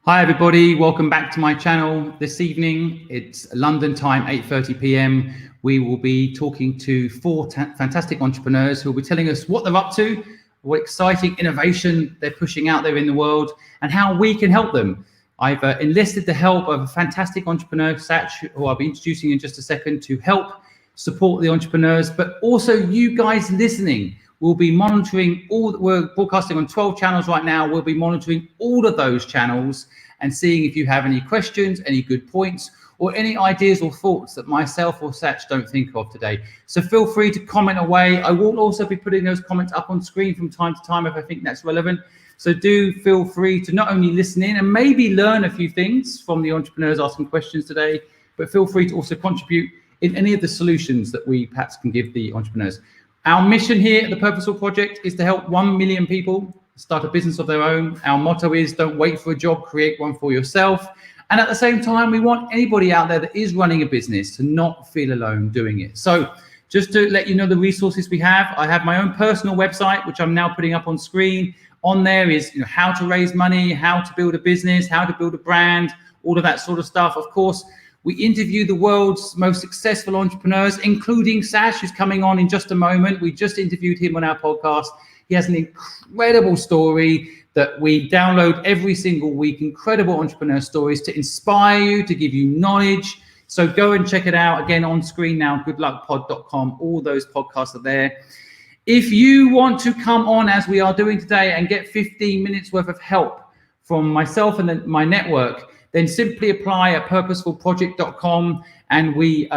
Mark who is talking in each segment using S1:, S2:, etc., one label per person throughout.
S1: Hi everybody, welcome back to my channel this evening. It's London time, 8:30 p.m. We will be talking to four fantastic entrepreneurs who will be telling us what they're up to, what exciting innovation they're pushing out there in the world, and how we can help them. I've enlisted the help of a fantastic entrepreneur, Satch, who I'll be introducing in just a second, to help support the entrepreneurs, but also you guys listening. We'll be monitoring we're broadcasting on 12 channels right now. We'll be monitoring all of those channels and seeing if you have any questions, any good points, or any ideas or thoughts that myself or Satch don't think of today. So feel free to comment away. I will also be putting those comments up on screen from time to time if I think that's relevant. So do feel free to not only listen in and maybe learn a few things from the entrepreneurs asking questions today, but feel free to also contribute in any of the solutions that we perhaps can give the entrepreneurs. Our mission here at the Purposeful Project is to help 1 million people start a business of their own. Our motto is don't wait for a job, create one for yourself. And at the same time, we want anybody out there that is running a business to not feel alone doing it. So just to let you know the resources we have, I have my own personal website, which I'm now putting up on screen. On there is how to raise money, how to build a business, how to build a brand, all of that sort of stuff. Of course, we interview the world's most successful entrepreneurs, including Sash, who's coming on in just a moment. We just interviewed him on our podcast. He has an incredible story that we download every single week, incredible entrepreneur stories to inspire you, to give you knowledge. So go and check it out. Again, on screen now, goodluckpod.com. All those podcasts are there. If you want to come on, as we are doing today, and get 15 minutes worth of help from myself and my network, then simply apply at purposefulproject.com, and we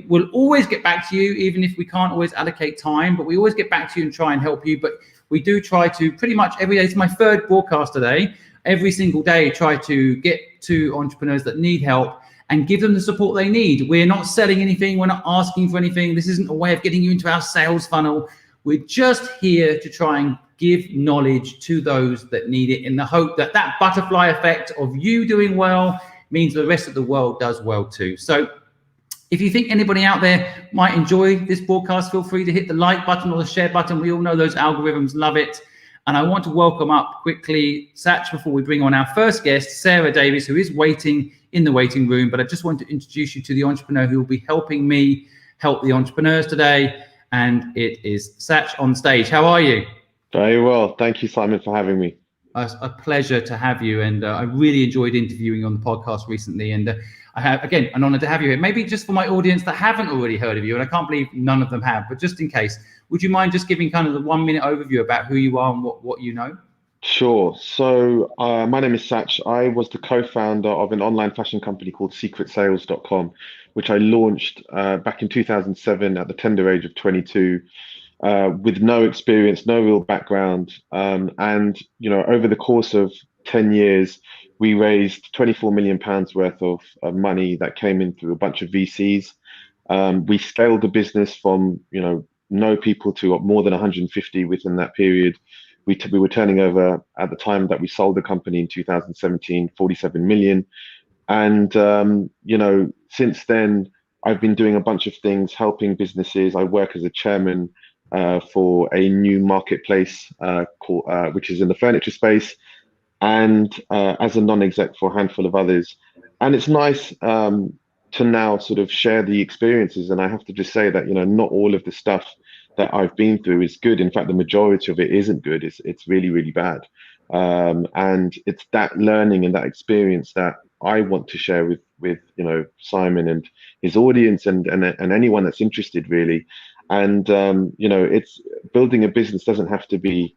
S1: will always get back to you, even if we can't always allocate time, but we always get back to you and try and help you. But we do try to pretty much every day. It's my third broadcast today. Every single day, try to get to entrepreneurs that need help and give them the support they need. We're not selling anything. We're not asking for anything. This isn't a way of getting you into our sales funnel. We're just here to try and give knowledge to those that need it, in the hope that that butterfly effect of you doing well means the rest of the world does well too. So if you think anybody out there might enjoy this broadcast, feel free to hit the like button or the share button. We all know those algorithms love it. And I want to welcome up quickly Satch before we bring on our first guest, Sarah Davis, who is waiting in the waiting room. But I just want to introduce you to the entrepreneur who will be helping me help the entrepreneurs today. And it is Satch on stage. How are you?
S2: Very well. Thank you, Simon, for having me.
S1: It's a pleasure to have you. And I really enjoyed interviewing you on the podcast recently. And I have, again, an honor to have you here. Maybe just for my audience that haven't already heard of you, and I can't believe none of them have, but just in case, would you mind just giving kind of the 1 minute overview about who you are and what you know?
S2: Sure. So my name is Satch. I was the co-founder of an online fashion company called secretsales.com, which I launched back in 2007 at the tender age of 22. With no experience, no real background. And, over the course of 10 years, we raised £24 million worth of money that came in through a bunch of VCs. We scaled the business from, no people to more than 150 within that period. We were turning over, at the time that we sold the company in 2017, 47 million. And, since then, I've been doing a bunch of things, helping businesses. I work as a chairman for a new marketplace which is in the furniture space, and as a non-exec for a handful of others. And it's nice to now sort of share the experiences. And I have to just say that, not all of the stuff that I've been through is good. In fact, the majority of it isn't good. It's really, really bad. And it's that learning and that experience that I want to share with Simon and his audience and anyone that's interested, really. And it's building a business doesn't have to be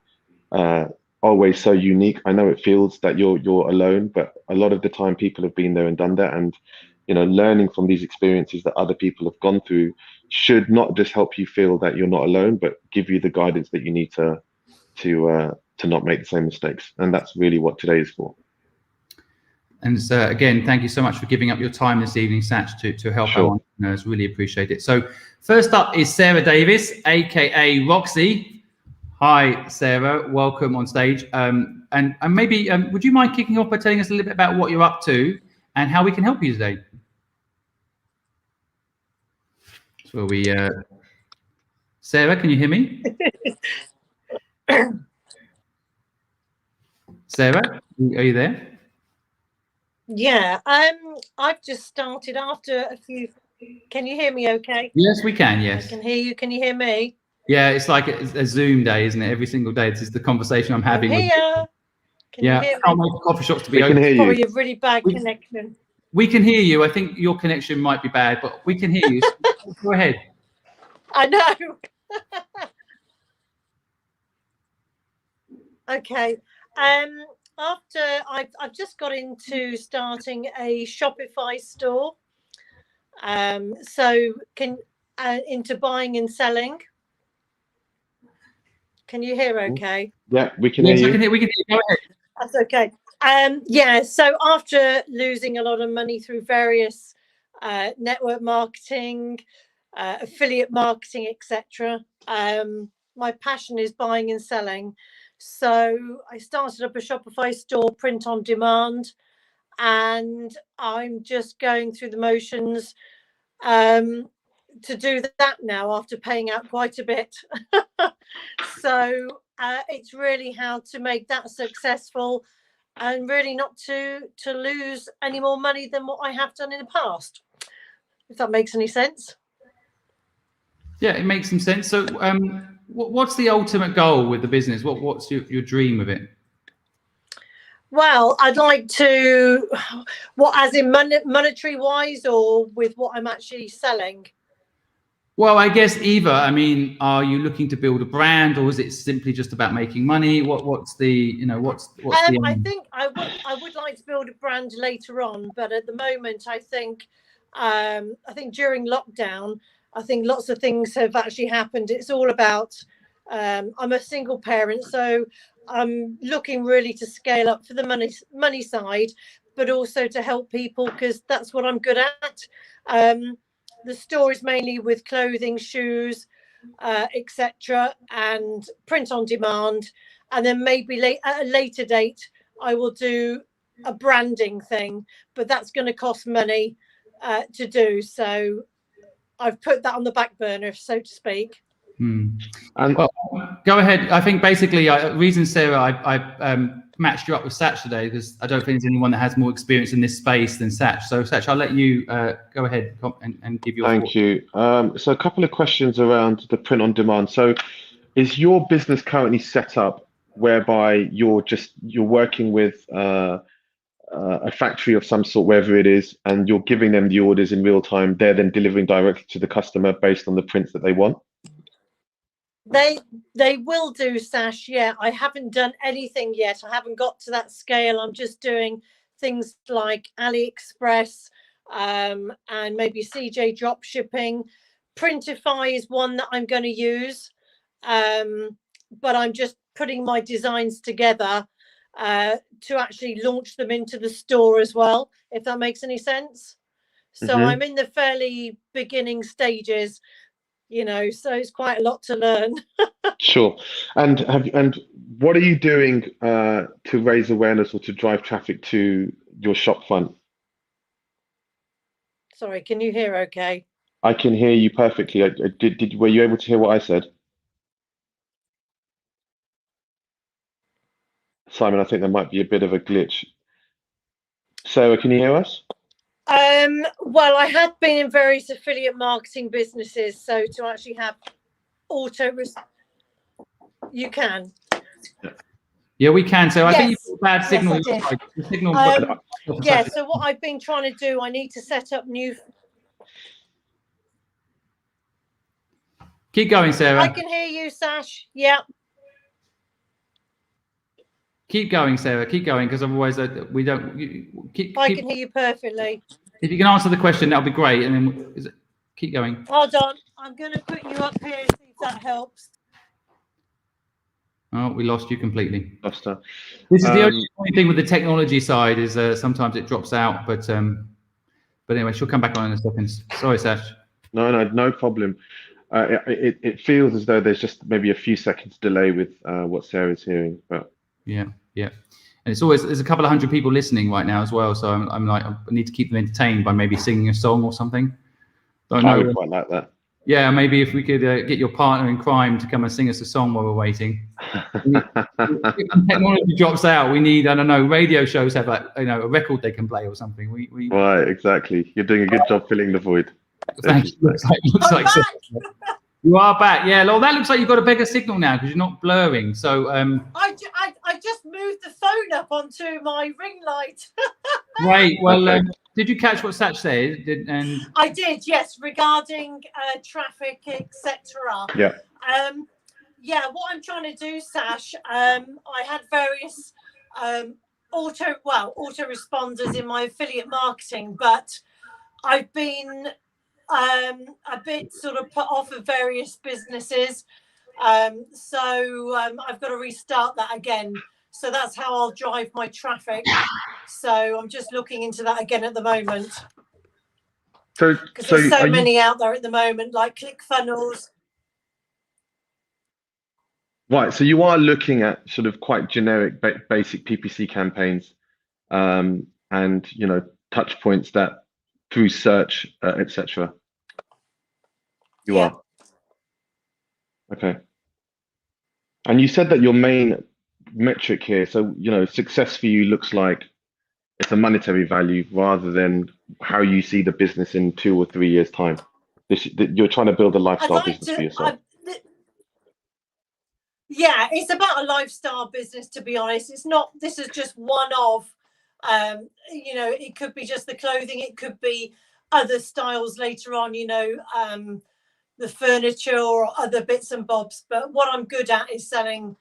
S2: always so unique. I know it feels that you're alone, but a lot of the time people have been there and done that. And learning from these experiences that other people have gone through should not just help you feel that you're not alone, but give you the guidance that you need to not make the same mistakes. And that's really what today is for.
S1: And again, thank you so much for giving up your time this evening, Satch, to help our entrepreneurs. Really appreciate it. So first up is Sarah Davis, aka Roxy. Hi, Sarah. Welcome on stage. And maybe would you mind kicking off by telling us a little bit about what you're up to and how we can help you today? So Sarah, can you hear me? Sarah, are you there?
S3: Yeah. I've just started after a few. Can you hear me okay?
S1: Yes, we can. Yes.
S3: I can hear you. Can you hear me?
S1: Yeah, it's like a Zoom day, isn't it? Every single day. This is the conversation I'm having.
S3: I'm here. Can you hear me?
S1: I can't wait for coffee shops to be
S2: We
S1: open.
S2: can hear you.
S3: Probably a really bad connection.
S1: We can hear you. I think your connection might be bad, but we can hear you. So go ahead.
S3: I know. Okay. After I've just got into starting a Shopify store. So into buying and selling. Can you hear okay?
S2: Yeah, we can hear you.
S1: We can hear you. Go ahead.
S3: That's okay. Yeah, so after losing a lot of money through various network marketing, affiliate marketing, etc., my passion is buying and selling. So I started up a Shopify store, print on demand, and I'm just going through the motions to do that now after paying out quite a bit. So it's really how to make that successful and really not to lose any more money than what I have done in the past, if that makes any sense.
S1: Yeah, it makes some sense. So what's the ultimate goal with the business? What's your dream of it?
S3: Well, I'd like to, what, as in monetary wise, or with what I'm actually selling?
S1: Well, I guess either. I mean, are you looking to build a brand, or is it simply just about making money? What's the the
S3: I think I would like to build a brand later on, but at the moment, I think during lockdown, I think lots of things have actually happened. It's all about. I'm a single parent, so I'm looking really to scale up for the money side, but also to help people because that's what I'm good at. The store is mainly with clothing, shoes, etc., and print on demand. And then maybe at a later date, I will do a branding thing, but that's going to cost money to do. So I've put that on the back burner, so to speak.
S1: Well, go ahead. I think basically, reason Sarah, I matched you up with Satch today because I don't think there's anyone that has more experience in this space than Satch. So Satch, I'll let you go ahead and give your
S2: Thank you. So a couple of questions around the print on demand. So is your business currently set up whereby you're working with a factory of some sort, wherever it is, and you're giving them the orders in real time? They're then delivering directly to the customer based on the prints that they want?
S3: They will do, Sash. Yeah, I haven't done anything yet. I haven't got to that scale. I'm just doing things like AliExpress and maybe CJ drop shipping. Printify is one that I'm going to use, but I'm just putting my designs together to actually launch them into the store as well, if that makes any sense. So I'm in the fairly beginning stages. So it's quite a lot to learn.
S2: Sure. And what are you doing to raise awareness or to drive traffic to your shop front?
S3: Sorry, can you hear okay?
S2: I can hear you perfectly. Were you able to hear what I said? Simon, I think there might be a bit of a glitch. Sarah, can you hear us?
S3: Well, I have been in various affiliate marketing businesses, so to actually have you can.
S1: Yeah, we can. So I think
S3: Yes.
S1: you've got bad signal.
S3: Yes, so what I've been trying to do, I need to set up new.
S1: Keep going, Sarah.
S3: I can hear you, Sash. Yeah.
S1: Keep going, Sarah. Keep going, because otherwise we don't.
S3: I can hear you perfectly.
S1: If you can answer the question, that'll be great. And then keep going.
S3: Hold on. I'm going to put you up here and see if that helps.
S1: Oh, we lost you completely.
S2: Lost her.
S1: This is the only thing with the technology side is sometimes it drops out, but anyway, she'll come back on in a second. Sorry, Sash.
S2: No problem. It feels as though there's just maybe a few seconds delay with what Sarah's hearing, but
S1: yeah, and there's a couple of hundred people listening right now as well, so I'm like, I need to keep them entertained by maybe singing a song or something.
S2: I would quite like that.
S1: Yeah, maybe if we could get your partner in crime to come and sing us a song while we're waiting. If technology drops out, we need, I don't know, radio shows have a record they can play or something.
S2: Right, exactly. You're doing a good job filling the void.
S1: Thank you. Looks like so. You are back. Yeah, well, that looks like you've got a bigger signal now because you're not blurring. So
S3: I just moved the phone up onto my ring light.
S1: Right. Well,
S2: Okay.
S1: did you catch what Satch said?
S3: I did, yes, regarding traffic, etc.
S2: Yeah.
S3: Yeah, what I'm trying to do, Sash, I had various autoresponders in my affiliate marketing, but I've been a bit sort of put off of various businesses. So I've got to restart that again. So that's how I'll drive my traffic. So I'm just looking into that again at the moment.
S2: So
S3: there's so many out there at the moment, like ClickFunnels.
S2: Right, so you are looking at sort of quite generic, basic PPC campaigns, and touch points that through search, etc. You are. Okay. And you said that your main metric here, so success for you looks like it's a monetary value rather than how you see the business in 2 or 3 years' time. You're trying to build a lifestyle business for yourself.
S3: Yeah, it's about a lifestyle business, to be honest. It's not, this is just one of, it could be just the clothing, it could be other styles later on, the furniture or other bits and bobs. But what I'm good at is selling,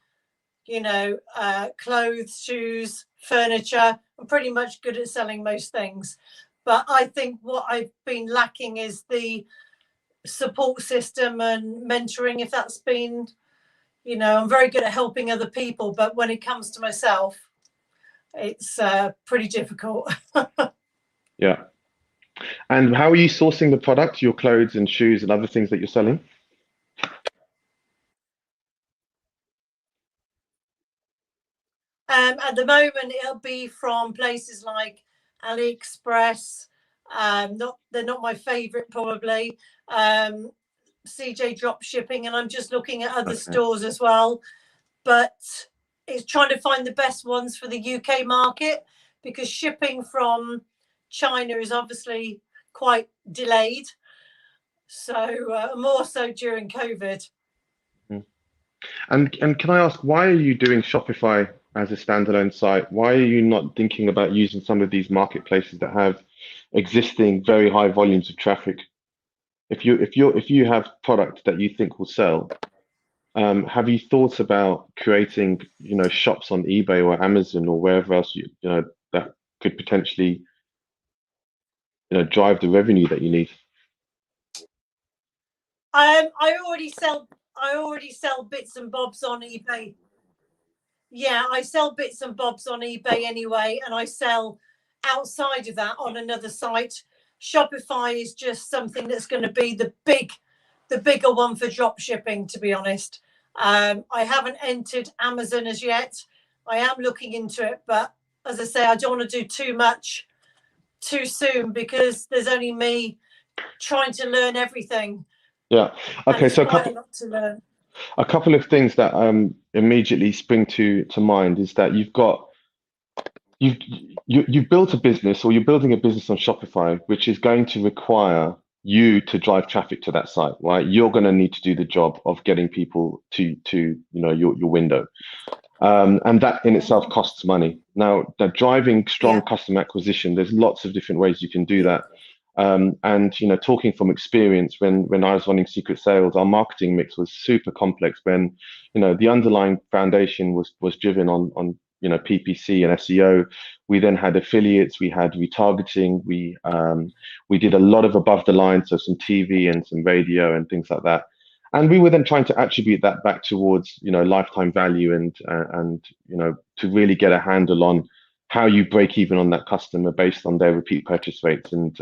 S3: clothes, shoes, furniture. I'm pretty much good at selling most things. But I think what I've been lacking is the support system and mentoring, if that's been... I'm very good at helping other people, but when it comes to myself, it's pretty difficult.
S2: Yeah. And how are you sourcing the product, your clothes and shoes and other things that you're selling?
S3: At the moment, it'll be from places like AliExpress. They're not my favorite, probably. CJ drop shipping, and I'm just looking at other stores as well, but it's trying to find the best ones for the UK market, because shipping from China is obviously quite delayed, so more so during COVID.
S2: And can I ask, why are you doing Shopify as a standalone site? Why are you not thinking about using some of these marketplaces that have existing very high volumes of traffic? If you have product that you think will sell, have you thought about creating, shops on eBay or Amazon or wherever else that could potentially, drive the revenue that you need?
S3: I already sell bits and bobs on eBay. Yeah, I sell bits and bobs on eBay anyway, and I sell outside of that on another site. Shopify is just something that's going to be the bigger one for drop shipping, to be honest. I haven't entered Amazon as yet. I am looking into it, but as I say, I don't want to do too much too soon, because there's only me trying to learn everything.
S2: Yeah. Okay. So
S3: quite a lot to learn.
S2: A couple of things that immediately spring to mind is that you've built a business, or you're building a business on Shopify, which is going to require you to drive traffic to that site, right? You're going to need to do the job of getting people to your window, and that in itself costs money. Now, driving strong customer acquisition, there's lots of different ways you can do that. And talking from experience, when I was running Secret Sales, our marketing mix was super complex. When the underlying foundation was driven on PPC and SEO. We then had affiliates, we had retargeting, we did a lot of above the line, so some TV and some radio and things like that. And we were then trying to attribute that back towards lifetime value and to really get a handle on how you break even on that customer based on their repeat purchase rates and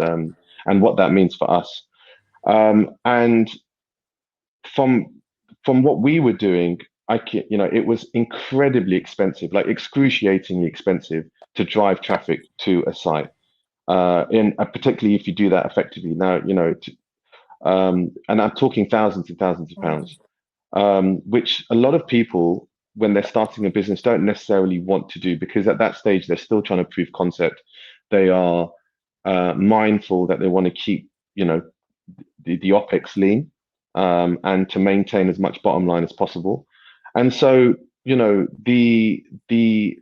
S2: what that means for us. And from what we were doing, it was incredibly expensive, like excruciatingly expensive to drive traffic to a site, particularly if you do that effectively. Now, And I'm talking thousands and thousands of pounds, which a lot of people, when they're starting a business, don't necessarily want to do, because at that stage they're still trying to prove concept. They are mindful that they want to keep, the OPEX lean, and to maintain as much bottom line as possible. And so, the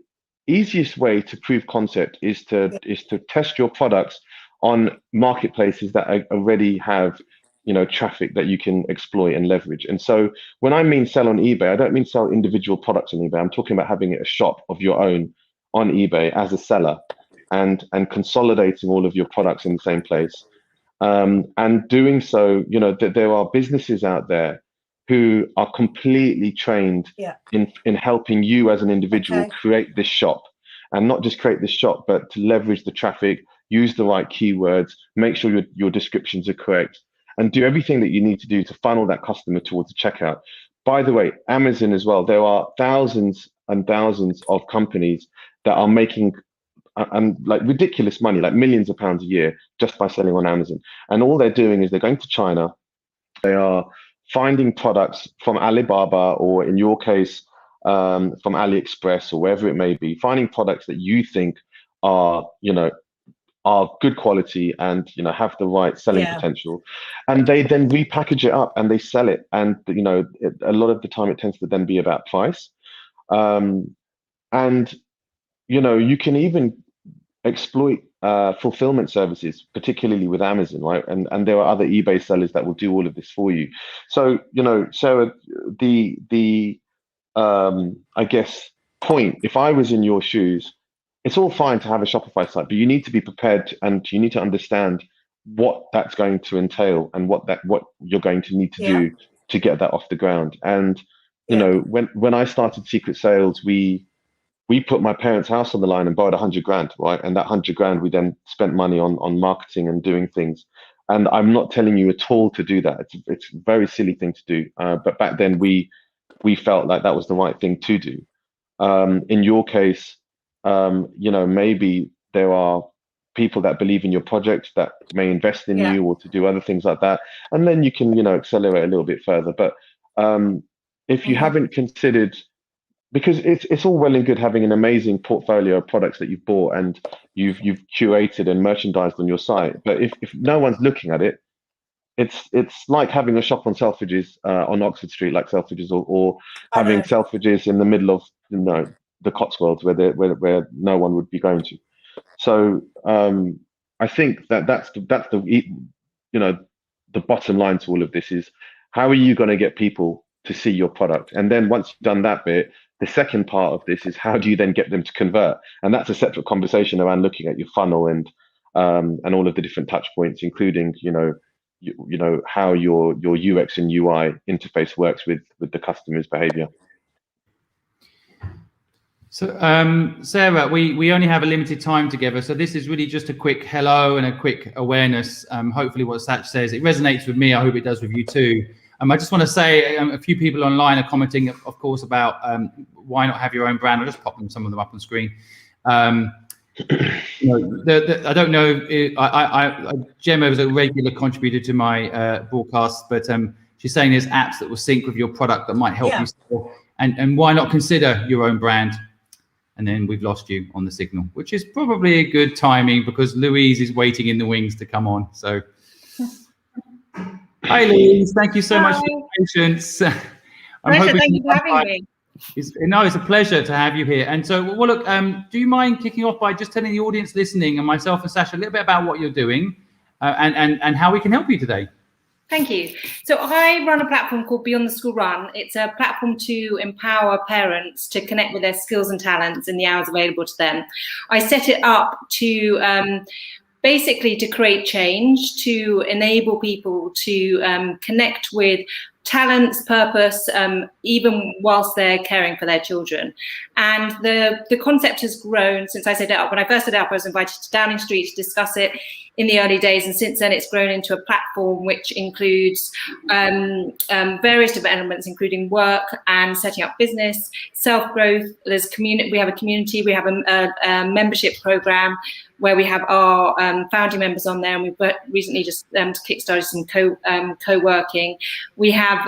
S2: easiest way to prove concept is to test your products on marketplaces that already have traffic that you can exploit and leverage. And so when I mean sell on eBay, I don't mean sell individual products on eBay. I'm talking about having a shop of your own on eBay as a seller, and consolidating all of your products in the same place. And doing so, that there are businesses out there who are completely trained in helping you as an individual create this shop, and not just create this shop, but to leverage the traffic, use the right keywords, make sure your descriptions are correct, and do everything that you need to do to funnel that customer towards the checkout. By the way, Amazon as well, there are thousands and thousands of companies that are making like ridiculous money, like millions of pounds a year, just by selling on Amazon. And all they're doing is they're going to China, they are finding products from Alibaba, or in your case, from AliExpress, or wherever it may be, finding products that you think are good quality and have the right selling potential, and they then repackage it up and they sell it. And a lot of the time it tends to then be about price, and you can even exploit fulfillment services, particularly with Amazon, right? And there are other eBay sellers that will do all of this for you. So Sarah, the I guess point, if I was in your shoes, it's all fine to have a Shopify site, but you need to be prepared, and you need to understand what that's going to entail, and what you're going to need to do to get that off the ground. And when I started Secret Sales, we put my parents' house on the line and borrowed 100 grand, right? And that 100 grand, we then spent money on marketing and doing things. And I'm not telling you at all to do that. It's a very silly thing to do. But back then we felt like that was the right thing to do. In your case, maybe there are people that believe in your project that may invest in you, or to do other things like that. And then you can, accelerate a little bit further. But if you haven't considered, because it's all well and good having an amazing portfolio of products that you've bought and you've curated and merchandised on your site, but if no one's looking at it, it's like having a shop on Selfridges on Oxford Street, like Selfridges, or having Selfridges in the middle of the Cotswolds where no one would be going to. So I think that's the bottom line to all of this is, how are you going to get people to see your product? And then once you've done that bit, the second part of this is, how do you then get them to convert? And that's a separate conversation around looking at your funnel and all of the different touch points, including how your UX and UI interface works with the customer's behavior.
S1: So Sarah, we only have a limited time together, so this is really just a quick hello and a quick awareness. Hopefully what Satch says, it resonates with me. I hope it does with you too. I just want to say a few people online are commenting, of course, about why not have your own brand. I'll just pop some of them up on screen. I don't know. Gemma is a regular contributor to my broadcast, but she's saying there's apps that will sync with your product that might help you sell. And why not consider your own brand? And then we've lost you on the signal, which is probably a good timing because Louise is waiting in the wings to come on. So. Hi, Louise. Thank you so much for your patience.
S4: Thank you for having me.
S1: It's a pleasure to have you here. And so, well, look, do you mind kicking off by just telling the audience listening and myself and Sasha a little bit about what you're doing and how we can help you today?
S4: Thank you. So I run a platform called Beyond the School Run. It's a platform to empower parents to connect with their skills and talents in the hours available to them. I set it up to basically to create change, to enable people to connect with talents, purpose, even whilst they're caring for their children. And the concept has grown since I set it up. When I first set it up, I was invited to Downing Street to discuss it. in the early days, and since then it's grown into a platform which includes various different elements, including work and setting up business, self-growth. There's community. We have a community. We have a membership program where we have our founding members on there, and we've recently just kickstarted some co-working. We have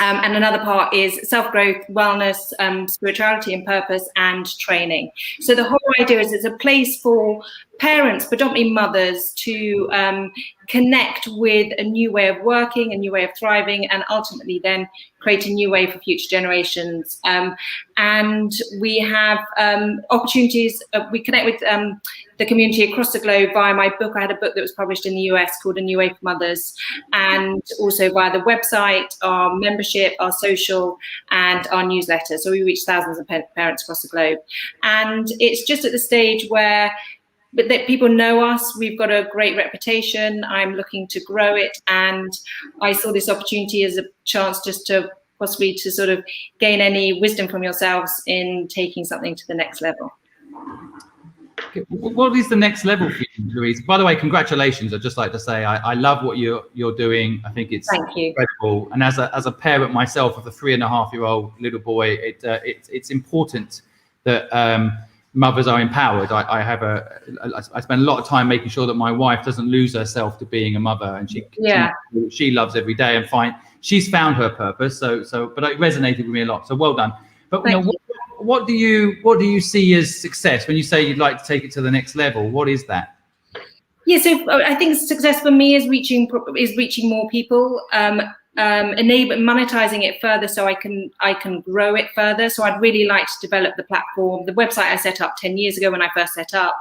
S4: and another part is self-growth, wellness, spirituality and purpose, and training. So the whole idea is it's a place for parents, predominantly mothers, to connect with a new way of working, a new way of thriving, and ultimately then create a new way for future generations. And we have opportunities. We connect with the community across the globe via my book. I had a book that was published in the US called A New Way for Mothers, and also via the website, our membership, our social, and our newsletter. So we reach thousands of parents across the globe. And it's just at the stage where that people know us. We've got a great reputation. I'm looking to grow it, and I saw this opportunity as a chance just to possibly to sort of gain any wisdom from yourselves in taking something to the next level.
S1: What is the next level for you, Louise? By the way, congratulations. I'd just like to say I love what you're doing. I think it's incredible. And as a parent myself of a 3.5-year-old little boy, it's important that mothers are empowered. I spend a lot of time making sure that my wife doesn't lose herself to being a mother, and she loves every day and she's found her purpose. But it resonated with me a lot. So well done. But what do you see as success when you say you'd like to take it to the next level? What is that?
S4: Yeah, so I think success for me is reaching more people, monetizing it further, so I can grow it further. So I'd really like to develop the platform. The website I set up 10 years ago when I first set up,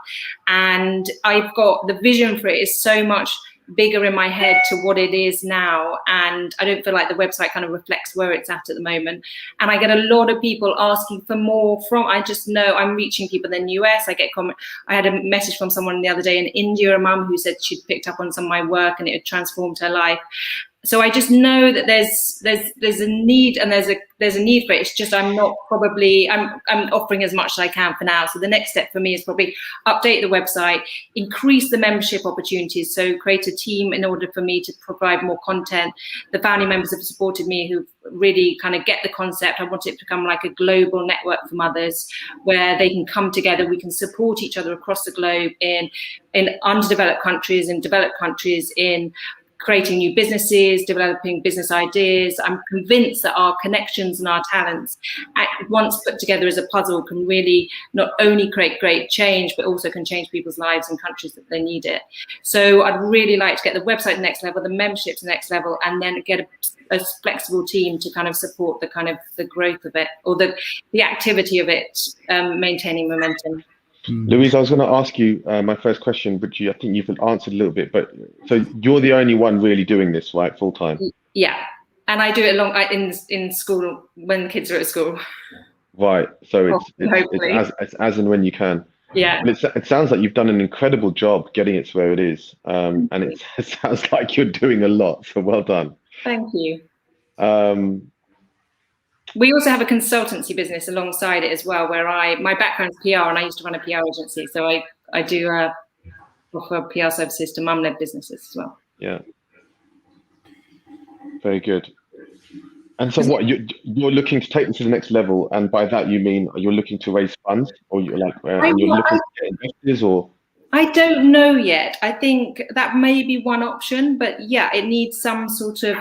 S4: and I've got the vision for it is so much bigger in my head to what it is now, and I don't feel like the website kind of reflects where it's at the moment. And I get a lot of people asking for more I just know I'm reaching people in the US. I had a message from someone the other day in India, a mum who said she'd picked up on some of my work and it had transformed her life. So I just know that there's a need, and there's a need for it. It's just I'm offering as much as I can for now. So the next step for me is probably update the website, increase the membership opportunities. So create a team in order for me to provide more content. The founding members have supported me, who really kind of get the concept. I want it to become like a global network for mothers where they can come together. We can support each other across the globe in underdeveloped countries, in developed countries, in creating new businesses, developing business ideas. I'm convinced that our connections and our talents, once put together as a puzzle, can really not only create great change, but also can change people's lives in countries that they need it. So I'd really like to get the website to the next level, the membership to the next level, and then get a flexible team to kind of support the growth of it, or the activity of it, maintaining momentum.
S2: Louise, I was going to ask you my first question, but I think you've answered a little bit. But so you're the only one really doing this, right, full time?
S4: Yeah, and I do it in school when the kids are at school.
S2: Right. So it's as and when you can.
S4: Yeah.
S2: And it sounds like you've done an incredible job getting it to where it is, and it sounds like you're doing a lot. So well done.
S4: Thank you. We also have a consultancy business alongside it as well, where my background is PR, and I used to run a PR agency. So I do offer PR services to mum-led businesses as well.
S2: Yeah. Very good. And so what, you're looking to take them to the next level, and by that you mean you're looking to raise funds, or you're looking to get investors, or?
S4: I don't know yet. I think that may be one option, but yeah, it needs some sort of,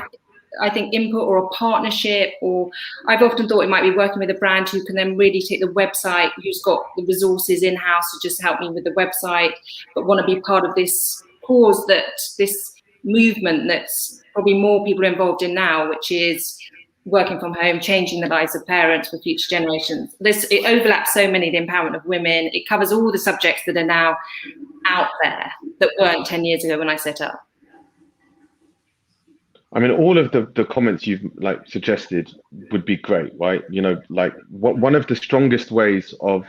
S4: I think, input or a partnership, or I've often thought it might be working with a brand who can then really take the website, who's got the resources in-house to just help me with the website, but want to be part of this cause, this movement that's probably more people are involved in now, which is working from home, changing the lives of parents for future generations. It overlaps so many, the empowerment of women. It covers all the subjects that are now out there that weren't 10 years ago when I set up.
S2: I mean, all of the comments you've suggested would be great, right? One of the strongest ways of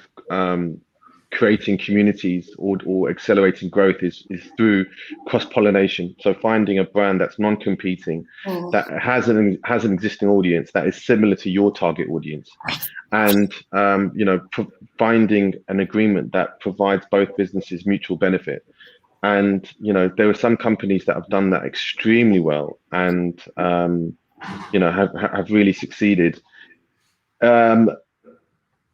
S2: creating communities or accelerating growth is through cross-pollination. So finding a brand that's non-competing, that has an existing audience that is similar to your target audience, and finding an agreement that provides both businesses mutual benefit. And, you know, there are some companies that have done that extremely well and, you know, have really succeeded.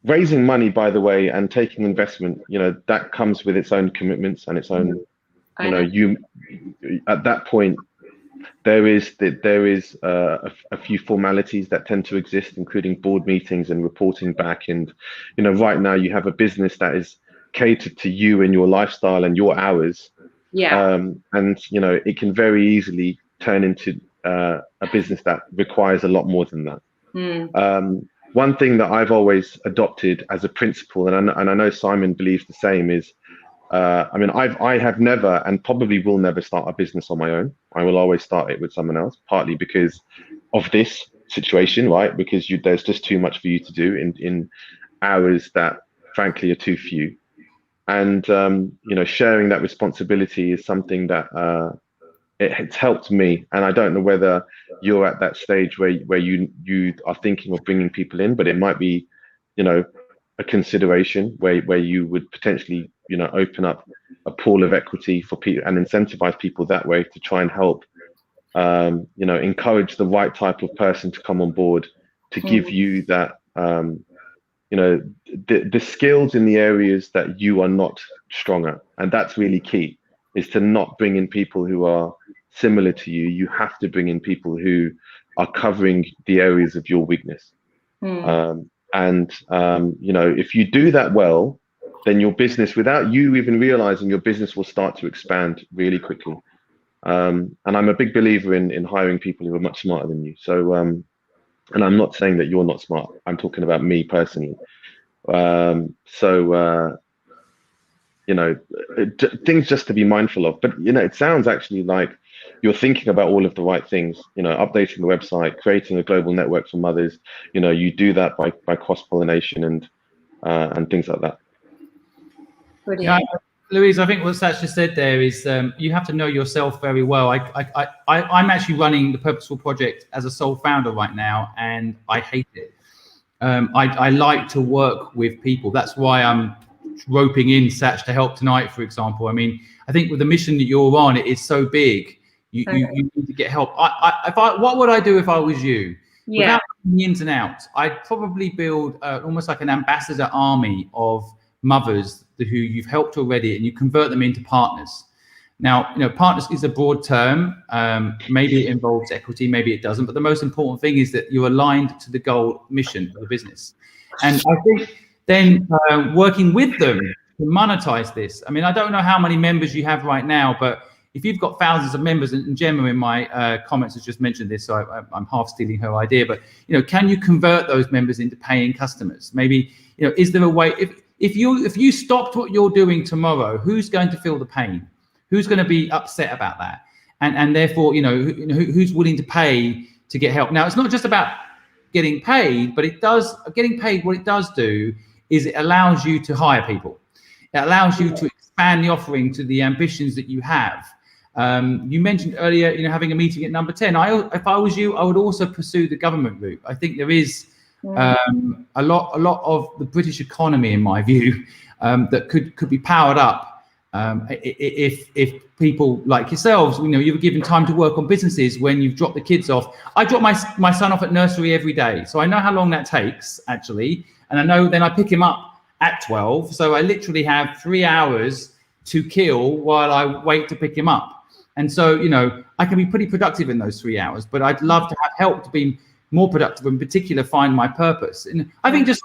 S2: Raising money, by the way, and taking investment, you know, that comes with its own commitments and its own, you know, you at that point, there is a few formalities that tend to exist, including board meetings and reporting back. And, you know, right now you have a business that is catered to you and your lifestyle and your hours.
S4: Yeah.
S2: And, you know, it can very easily turn into a business that requires a lot more than that. One thing that I've always adopted as a principle, and I know Simon believes the same, is, I mean, I have never and probably will never start a business on my own. I will always start it with someone else, partly because of this situation, right? Because there's just too much for you to do in hours that frankly are too few. And, you know, sharing that responsibility is something that it's helped me. And I don't know whether you're at that stage where you are thinking of bringing people in, but it might be, you know, a consideration where you would potentially, you know, open up a pool of equity for people and incentivize people that way to try and help, you know, encourage the right type of person to come on board to give you that, you know, the skills in the areas that you are not strong at. And that's really key, is to not bring in people who are similar to you. You have to bring in people who are covering the areas of your weakness. And, you know, if you do that well, then your business, without you even realizing, your business will start to expand really quickly. And I'm a big believer in hiring people who are much smarter than you. So, and I'm not saying that you're not smart. I'm talking about me personally. You know, things just to be mindful of. But, you know, it sounds actually like you're thinking about all of the right things, you know, updating the website, creating a global network for mothers. You know, you do that by cross-pollination and things like that.
S4: Brilliant.
S1: Yeah, Louise, I think what Satch just said there is you have to know yourself very well. I'm actually running the Purposeful Project as a sole founder right now, and I hate it. I like to work with people. That's why I'm roping in Satch to help tonight, for example. I mean, I think with the mission that you're on, it is so big. You need to get help. What would I do if I was you?
S4: Yeah.
S1: Without the ins and outs, I'd probably build almost like an ambassador army of mothers who you've helped already, and you convert them into partners. Now, you know, partners is a broad term. Maybe it involves equity, maybe it doesn't. But the most important thing is that you're aligned to the goal mission of the business. And I think then working with them to monetize this. I mean, I don't know how many members you have right now, but if you've got thousands of members, and Gemma in my comments has just mentioned this, so I'm half stealing her idea, but, you know, can you convert those members into paying customers? Maybe, you know, is there a way, if you stopped what you're doing tomorrow, who's going to feel the pain? Who's going to be upset about that? And therefore, you know, who's willing to pay to get help? Now, it's not just about getting paid, but getting paid, what it does do is it allows you to hire people. It allows you to expand the offering to the ambitions that you have. You mentioned earlier, you know, having a meeting at number 10. If I was you, I would also pursue the government route. I think there is a lot of the British economy, in my view, that could be powered up if people like yourselves, you know, you were given time to work on businesses when you've dropped the kids off. I drop my son off at nursery every day, so I know how long that takes actually, and I know then I pick him up at 12, so I literally have 3 hours to kill while I wait to pick him up. And so, you know, I can be pretty productive in those 3 hours, but I'd love to have help to be more productive, in particular find my purpose. And I think just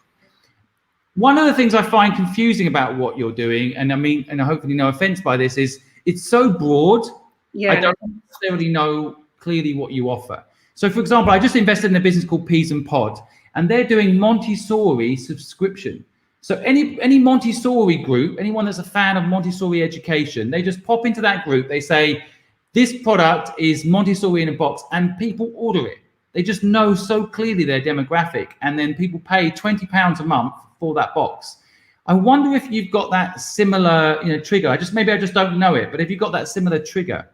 S1: one of the things I find confusing about what you're doing, and I mean, and hopefully no offense by this, is it's so broad. Yeah, I don't necessarily know clearly what you offer. So for example, I just invested in a business called Peas and Pod, and they're doing Montessori subscription. So any Montessori group, anyone that's a fan of Montessori education, they just pop into that group, they say, this product is Montessori in a box, and people order it. They just know so clearly their demographic, and then people pay £20 a month for that box. I wonder if you've got that similar, you know, trigger. Maybe I just don't know it, but have you got that similar trigger?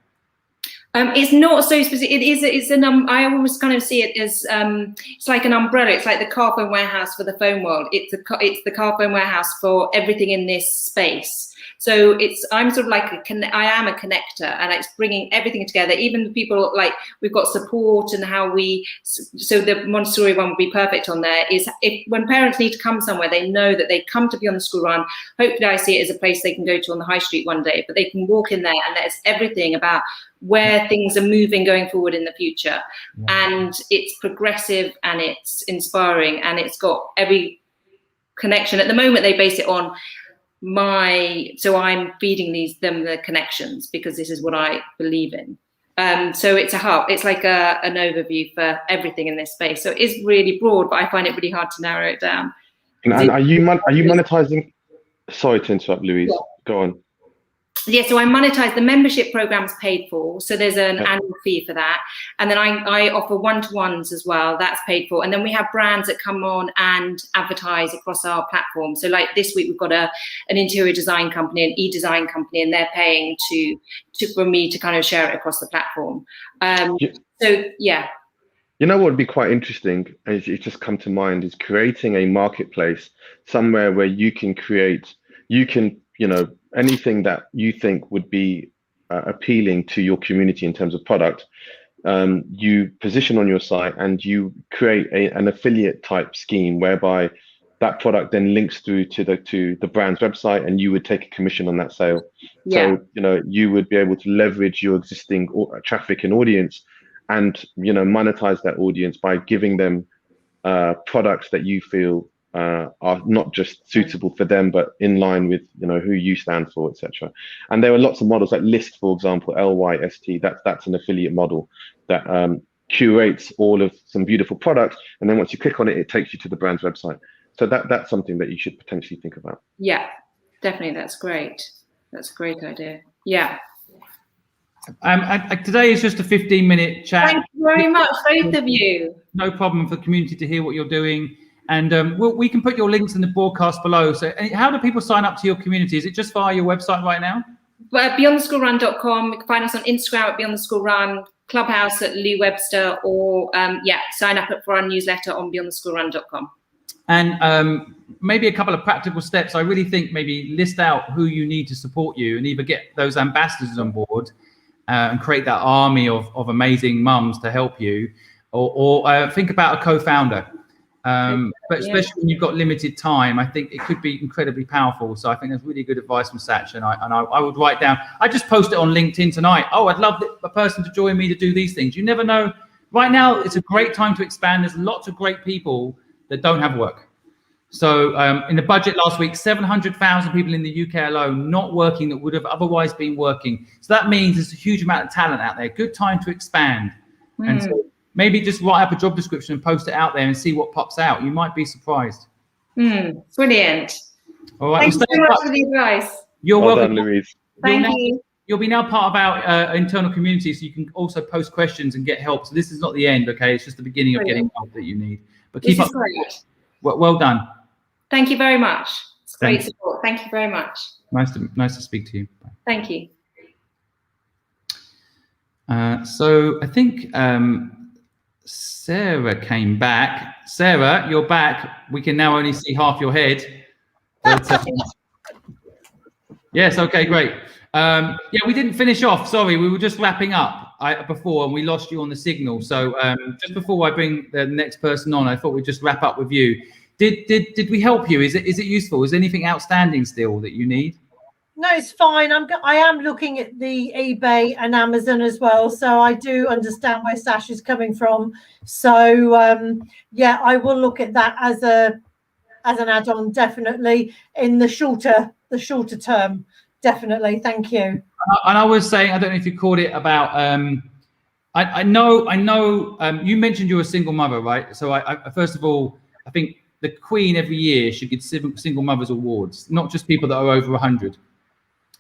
S4: It's not so specific. It's I almost kind of see it as it's like an umbrella. It's like the car phone warehouse for the phone world. It's the car phone warehouse for everything in this space. So I'm sort of like I am a connector, and it's bringing everything together. Even the people, like we've got support and so the Montessori one would be perfect on there. Is when parents need to come somewhere, they know that they come to Beyond the School Run. Hopefully I see it as a place they can go to on the high street one day, but they can walk in there and there's everything about where things are moving going forward in the future. And it's progressive and it's inspiring and it's got every connection. At the moment they base it on so I'm feeding them the connections because this is what I believe in. So it's a hub. It's like an overview for everything in this space. So it is really broad, but I find it really hard to narrow it down.
S2: And are you monetizing? Sorry to interrupt, Louise. Yeah. Go on.
S4: Yeah, so I monetize. The membership program's paid for, so there's an annual fee for that, and then I offer one-to-ones as well. That's paid for, and then we have brands that come on and advertise across our platform. So like this week we've got an interior design company, an e-design company, and they're paying for me to kind of share it across the platform. So yeah.
S2: You know what would be quite interesting, as it just come to mind, is creating a marketplace somewhere where you can anything that you think would be appealing to your community in terms of product, you position on your site and you create an affiliate type scheme whereby that product then links through to the brand's website and you would take a commission on that sale. Yeah. So, you would be able to leverage your existing traffic and audience and, monetize that audience by giving them products that you feel are not just suitable for them, but in line with who you stand for, etc. And there are lots of models like Lyst, for example, LYST. That's an affiliate model that curates all of some beautiful products, and then once you click on it, it takes you to the brand's website. So that's something that you should potentially think about.
S4: Yeah, definitely. That's great. That's a great idea. Yeah.
S1: Today is just a 15-minute chat.
S4: Thank you very much, both of you.
S1: No problem for the community to hear what you're doing. And we can put your links in the broadcast below. So how do people sign up to your community? Is it just via your website right now?
S4: BeyondTheSchoolRun.com. You can find us on Instagram at Beyond the School Run, Clubhouse at Louise Webster, or sign up for our newsletter on BeyondTheSchoolRun.com.
S1: And maybe a couple of practical steps. I really think maybe list out who you need to support you and either get those ambassadors on board and create that army of amazing mums to help you, or think about a co-founder. But especially when you've got limited time, I think it could be incredibly powerful. So I think that's really good advice from Satch. And I would write down, I just posted it on LinkedIn tonight. Oh, I'd love a person to join me to do these things. You never know. Right now, it's a great time to expand. There's lots of great people that don't have work. So in the budget last week, 700,000 people in the UK alone not working that would have otherwise been working. So that means there's a huge amount of talent out there. Good time to expand. And so maybe just write up a job description and post it out there and see what pops out. You might be surprised.
S4: Brilliant.
S1: All right.
S4: Thank you so much for the advice.
S1: You're welcome.
S2: Done, Louise.
S4: Thank you.
S1: You'll be now part of our internal community, so you can also post questions and get help. So this is not the end, okay? It's just the beginning of getting help that you need. But keep up.
S4: Great.
S1: Well done.
S4: Thank you very much. It's great support. Thank you very much.
S1: Nice to speak to you. Bye.
S4: Thank you.
S1: So I think Sarah came back. Sarah, you're back. We can now only see half your head. But, yes, okay, great. We didn't finish off. Sorry, we were just wrapping up before and we lost you on the signal. So just before I bring the next person on, I thought we'd just wrap up with you. Did we help you? Is it useful? Is anything outstanding still that you need?
S3: No, it's fine. I am looking at the eBay and Amazon as well, so I do understand where Sash is coming from. So I will look at that as an add-on, definitely in the shorter term. Definitely, thank you.
S1: And I was saying, I don't know if you called it about. I know. You mentioned you're a single mother, right? So I first of all, I think the Queen every year should get single mothers awards, not just people that are over 100.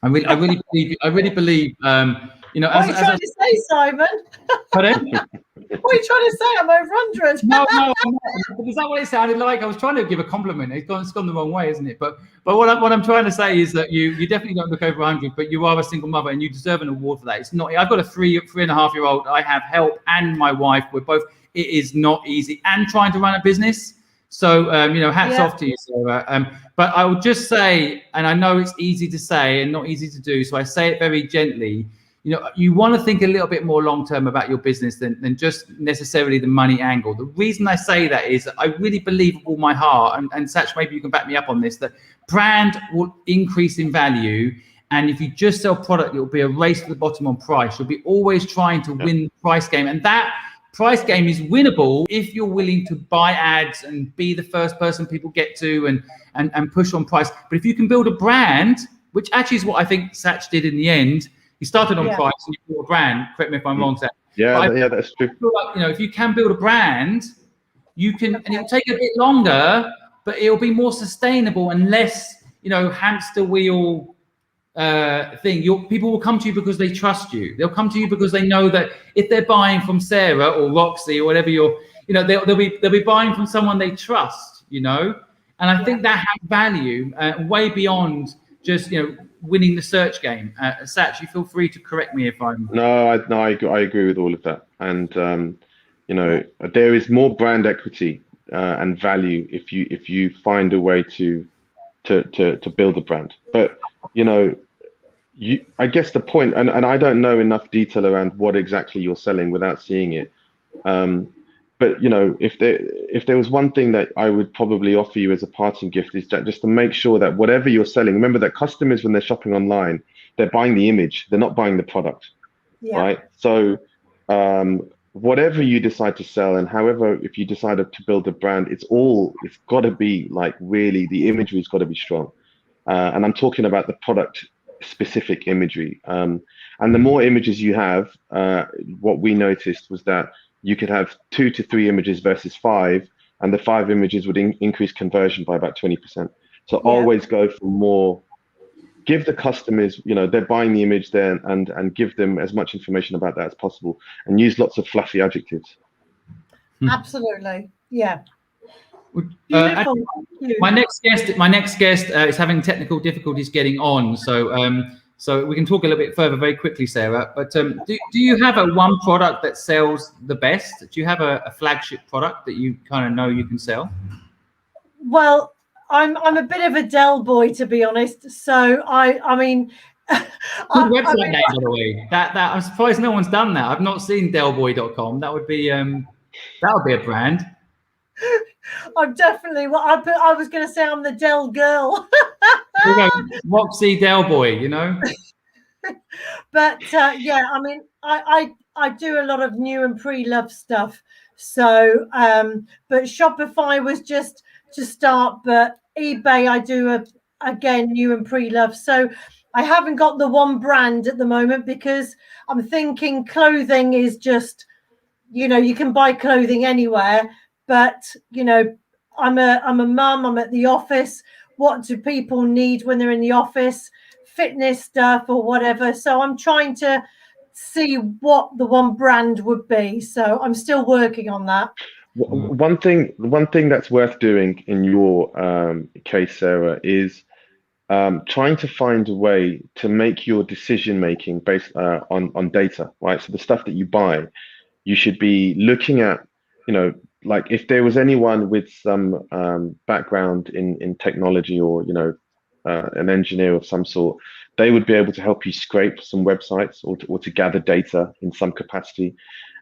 S1: I really believe. What
S3: are you trying to say, Simon?
S1: Pardon?
S3: What are you trying to say? I'm over 100.
S1: No, I'm not. Is that what it sounded like? I was trying to give a compliment. It's gone the wrong way, isn't it? But what I'm trying to say is that you definitely don't look over 100, but you are a single mother and you deserve an award for that. It's not. I've got a 3.5-year-old. I have help and my wife. We're both. It is not easy. And trying to run a business. So, hats
S3: Yeah.
S1: off to you, Sarah. But I will just say, and I know it's easy to say and not easy to do, so I say it very gently, you want to think a little bit more long-term about your business than just necessarily the money angle. The reason I say that is I really believe with all my heart, and Satch, maybe you can back me up on this, that brand will increase in value. And if you just sell product, it'll be a race to the bottom on price. You'll be always trying to win the price game. And that price game is winnable if you're willing to buy ads and be the first person people get to and push on price. But if you can build a brand, which actually is what I think Satch did in the end, he started on price and you built a brand. Correct me if I'm wrong, Satch.
S2: Yeah, that's true.
S1: I feel like, if you can build a brand, you can, and it'll take a bit longer, but it'll be more sustainable and less, hamster wheel thing. People will come to you because they trust you. They'll come to you because they know that if they're buying from Sarah or Roxy or whatever they'll be buying from someone they trust, and I think that has value way beyond just winning the search game. Satch, you feel free to correct me if I'm
S2: I agree with all of that, and there is more brand equity and value if you find a way to build a brand. But I guess the point, and I don't know enough detail around what exactly you're selling without seeing it. But if there was one thing that I would probably offer you as a parting gift, is that just to make sure that whatever you're selling, remember that customers, when they're shopping online, they're buying the image, they're not buying the product, right? So whatever you decide to sell, and however, if you decided to build a brand, it's got to be like, really, the imagery's got to be strong. And I'm talking about the product specific imagery. And the more images you have, what we noticed was that you could have 2 to 3 images versus 5, and the 5 images would increase conversion by about 20%. So always go for more. Give the customers, they're buying the image there, and give them as much information about that as possible, and use lots of fluffy adjectives.
S3: Absolutely, yeah.
S1: Beautiful. My next guest is having technical difficulties getting on, so we can talk a little bit further very quickly, Sarah. But do you have one product that sells the best? Do you have a flagship product that you kind of know you can sell?
S3: Well, I'm a bit of a Dell boy, to be honest. So I mean,
S1: good website name, by the way. That I'm surprised no one's done that. I've not seen dellboy.com. That would be a brand.
S3: I'm definitely. Well, I was going to say I'm the Dell girl.
S1: Roxy Dell boy,
S3: But yeah, I mean, I do a lot of new and pre-love stuff. So, but Shopify was just to start. But eBay, I do again new and pre-love. So I haven't got the one brand at the moment, because I'm thinking clothing is just, you can buy clothing anywhere. But I'm a mum. I'm at the office. What do people need when they're in the office? Fitness stuff or whatever. So I'm trying to see what the one brand would be. So I'm still working on that.
S2: One thing that's worth doing in your case, Sarah, is trying to find a way to make your decision making based on data, right? So the stuff that you buy, you should be looking at, like if there was anyone with some background in technology, or an engineer of some sort, they would be able to help you scrape some websites or to gather data in some capacity,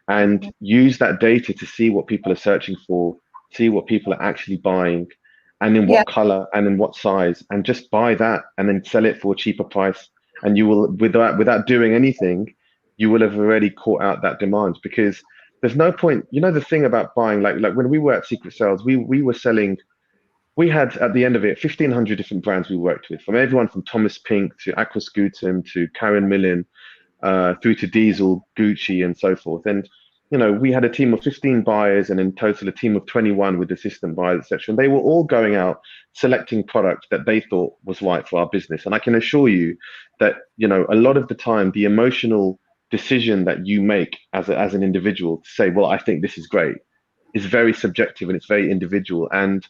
S2: and use that data to see what people are searching for, see what people are actually buying, and in what color and in what size, and just buy that and then sell it for a cheaper price. And you will, without doing anything, you will have already caught out that demand, because there's no point. The thing about buying, like when we were at Secret Sales, we were selling. We had at the end of it 1,500 different brands we worked with, from everyone from Thomas Pink to Aquascutum to Karen Millen, through to Diesel, Gucci, and so forth. And we had a team of 15 buyers, and in total a team of 21 with assistant buyers, etc. And they were all going out selecting product that they thought was right for our business. And I can assure you that a lot of the time, the emotional decision that you make as an individual to say, well, I think this is great, is very subjective and it's very individual. And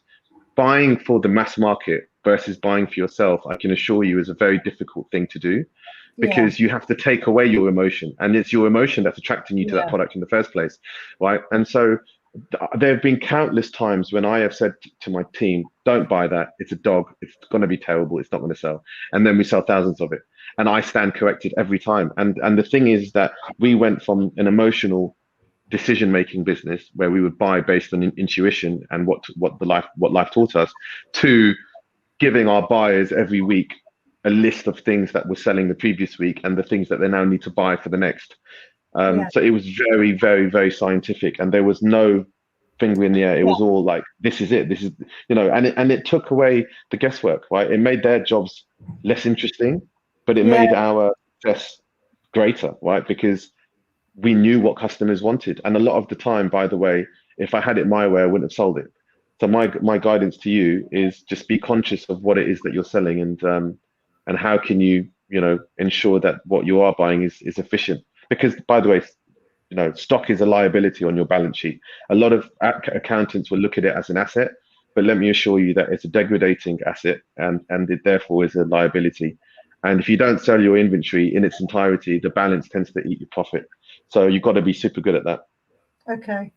S2: buying for the mass market versus buying for yourself, I can assure you, is a very difficult thing to do, because you have to take away your emotion, and it's your emotion that's attracting you to that product in the first place, right? And so there have been countless times when I have said to my team, don't buy that. It's a dog. It's going to be terrible. It's not going to sell. And then we sell thousands of it. And I stand corrected every time. And the thing is that we went from an emotional decision-making business where we would buy based on intuition and what life taught us, to giving our buyers every week a list of things that were selling the previous week and the things that they now need to buy for the next. So it was very, very, very scientific, and there was no finger in the air. It was all like, this is it. This is, and it took away the guesswork, right? It made their jobs less interesting, but it made our success greater, right? Because we knew what customers wanted. And a lot of the time, by the way, if I had it my way, I wouldn't have sold it. So my guidance to you is just be conscious of what it is that you're selling, and how can you, ensure that what you are buying is efficient. Because, by the way, stock is a liability on your balance sheet. A lot of accountants will look at it as an asset, but let me assure you that it's a degrading asset, and it therefore is a liability. And if you don't sell your inventory in its entirety, the balance tends to eat your profit. So you've got to be super good at that.
S3: Okay.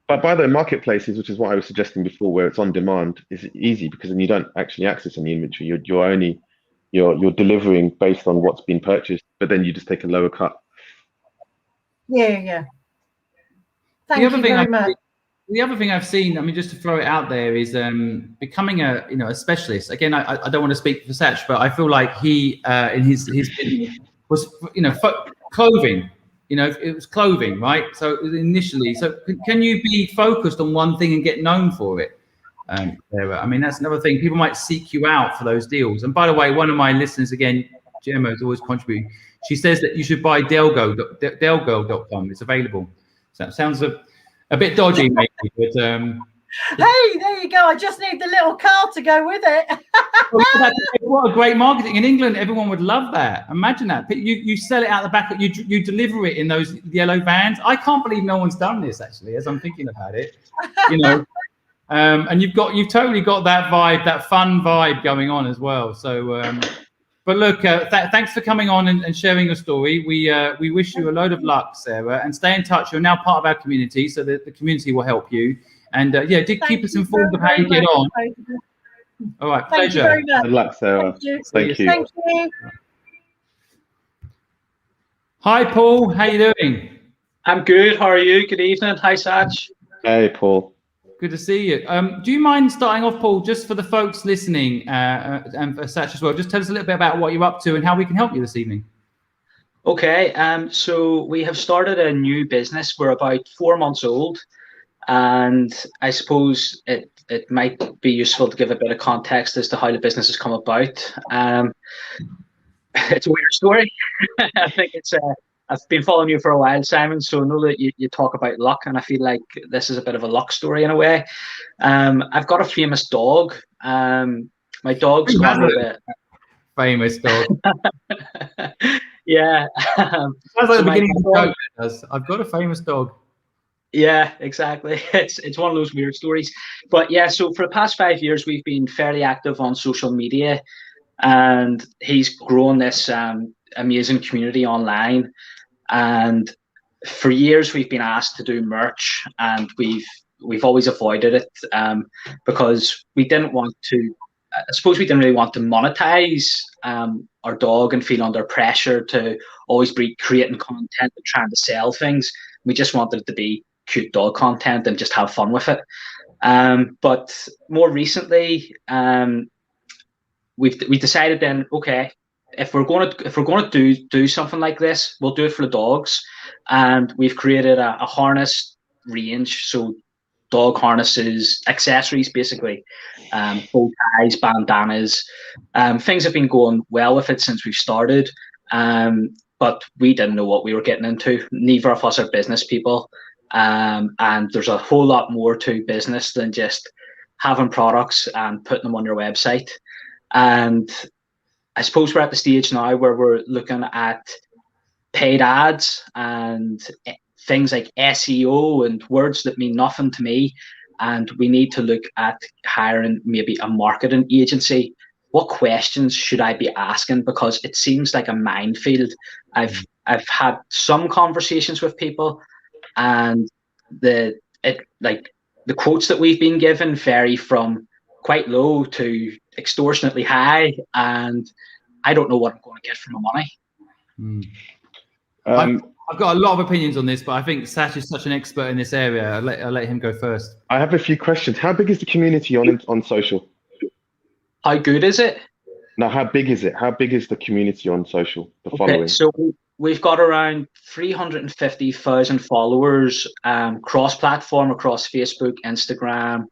S2: But by the way, marketplaces, which is what I was suggesting before, where it's on demand, is easy, because then you don't actually access any inventory. You're delivering based on what's been purchased, but then you just take a lower cut.
S3: Yeah. Thank you very much.
S1: The other thing I've seen, I mean, just to throw it out there, is becoming a specialist. Again, I don't want to speak for Satch, but I feel like he in his business was clothing. It was clothing, right? So initially, can you be focused on one thing and get known for it? Sarah? I mean, that's another thing. People might seek you out for those deals. And by the way, one of my listeners, again, Gemma is always contributing. She says that you should buy Delgirl.com. It's available. So that sounds a bit dodgy, maybe, but
S3: hey, there you go. I just need the little car to go with it.
S1: What a great marketing. In England, everyone would love that. Imagine that. You sell it out the back, you deliver it in those yellow vans. I can't believe no one's done this, actually, as I'm thinking about it. And you've totally got that vibe, that fun vibe going on as well. So but look, thanks for coming on and sharing your story. We wish you a load of luck, Sarah, and stay in touch. You're now part of our community, so that the community will help you. And keep us informed of how you get on. All right, pleasure.
S3: Thank you very much.
S2: Good luck, Sarah. Thank you.
S3: Thank you.
S1: Hi, Paul. How you doing?
S5: I'm good. How are you? Good evening. Hi, Satch.
S2: Hey, Paul.
S1: Good to see you. Do you mind starting off, Paul, just for the folks listening and for Satch as well? Just tell us a little bit about what you're up to and how we can help you this evening.
S5: Okay. So we have started a new business. We're about 4 months old, and I suppose it might be useful to give a bit of context as to how the business has come about. It's a weird story. I think I've been following you for a while, Simon, so I know that you talk about luck, and I feel like this is a bit of a luck story in a way. I've got a famous dog. My dog's got a bit...
S1: Famous dog.
S5: Yeah.
S1: Sounds like the beginning of the joke. It does. I've got a famous dog.
S5: Yeah, exactly. It's one of those weird stories. But yeah, so for the past 5 years, we've been fairly active on social media, and he's grown this amazing community online. And for years, we've been asked to do merch, and we've always avoided it because we didn't want to. I suppose we didn't really want to monetize our dog and feel under pressure to always be creating content and trying to sell things. We just wanted it to be cute dog content and just have fun with it. But more recently, we decided then, okay, if we're going to do something like this, we'll do it for the dogs, and we've created a harness range. So dog harnesses, accessories, basically, bow ties, bandanas. Things have been going well with it since we've started, but we didn't know what we were getting into. Neither of us are business people, and there's a whole lot more to business than just having products and putting them on your website. And I suppose we're at the stage now where we're looking at paid ads and things like SEO and words that mean nothing to me. And we need to look at hiring maybe a marketing agency. What questions should I be asking? Because it seems like a minefield. I've had some conversations with people, and like the quotes that we've been given vary from quite low to extortionately high, and I don't know what I'm going to get for my money.
S1: I've got a lot of opinions on this, but I think Sash is such an expert in this area. I'll let him go first.
S2: I have a few questions. How big is the community on social?
S5: How good is it?
S2: Now, how big is it? How big is the community on social, the following?
S5: So we've got around 350,000 followers, cross-platform across Facebook, Instagram,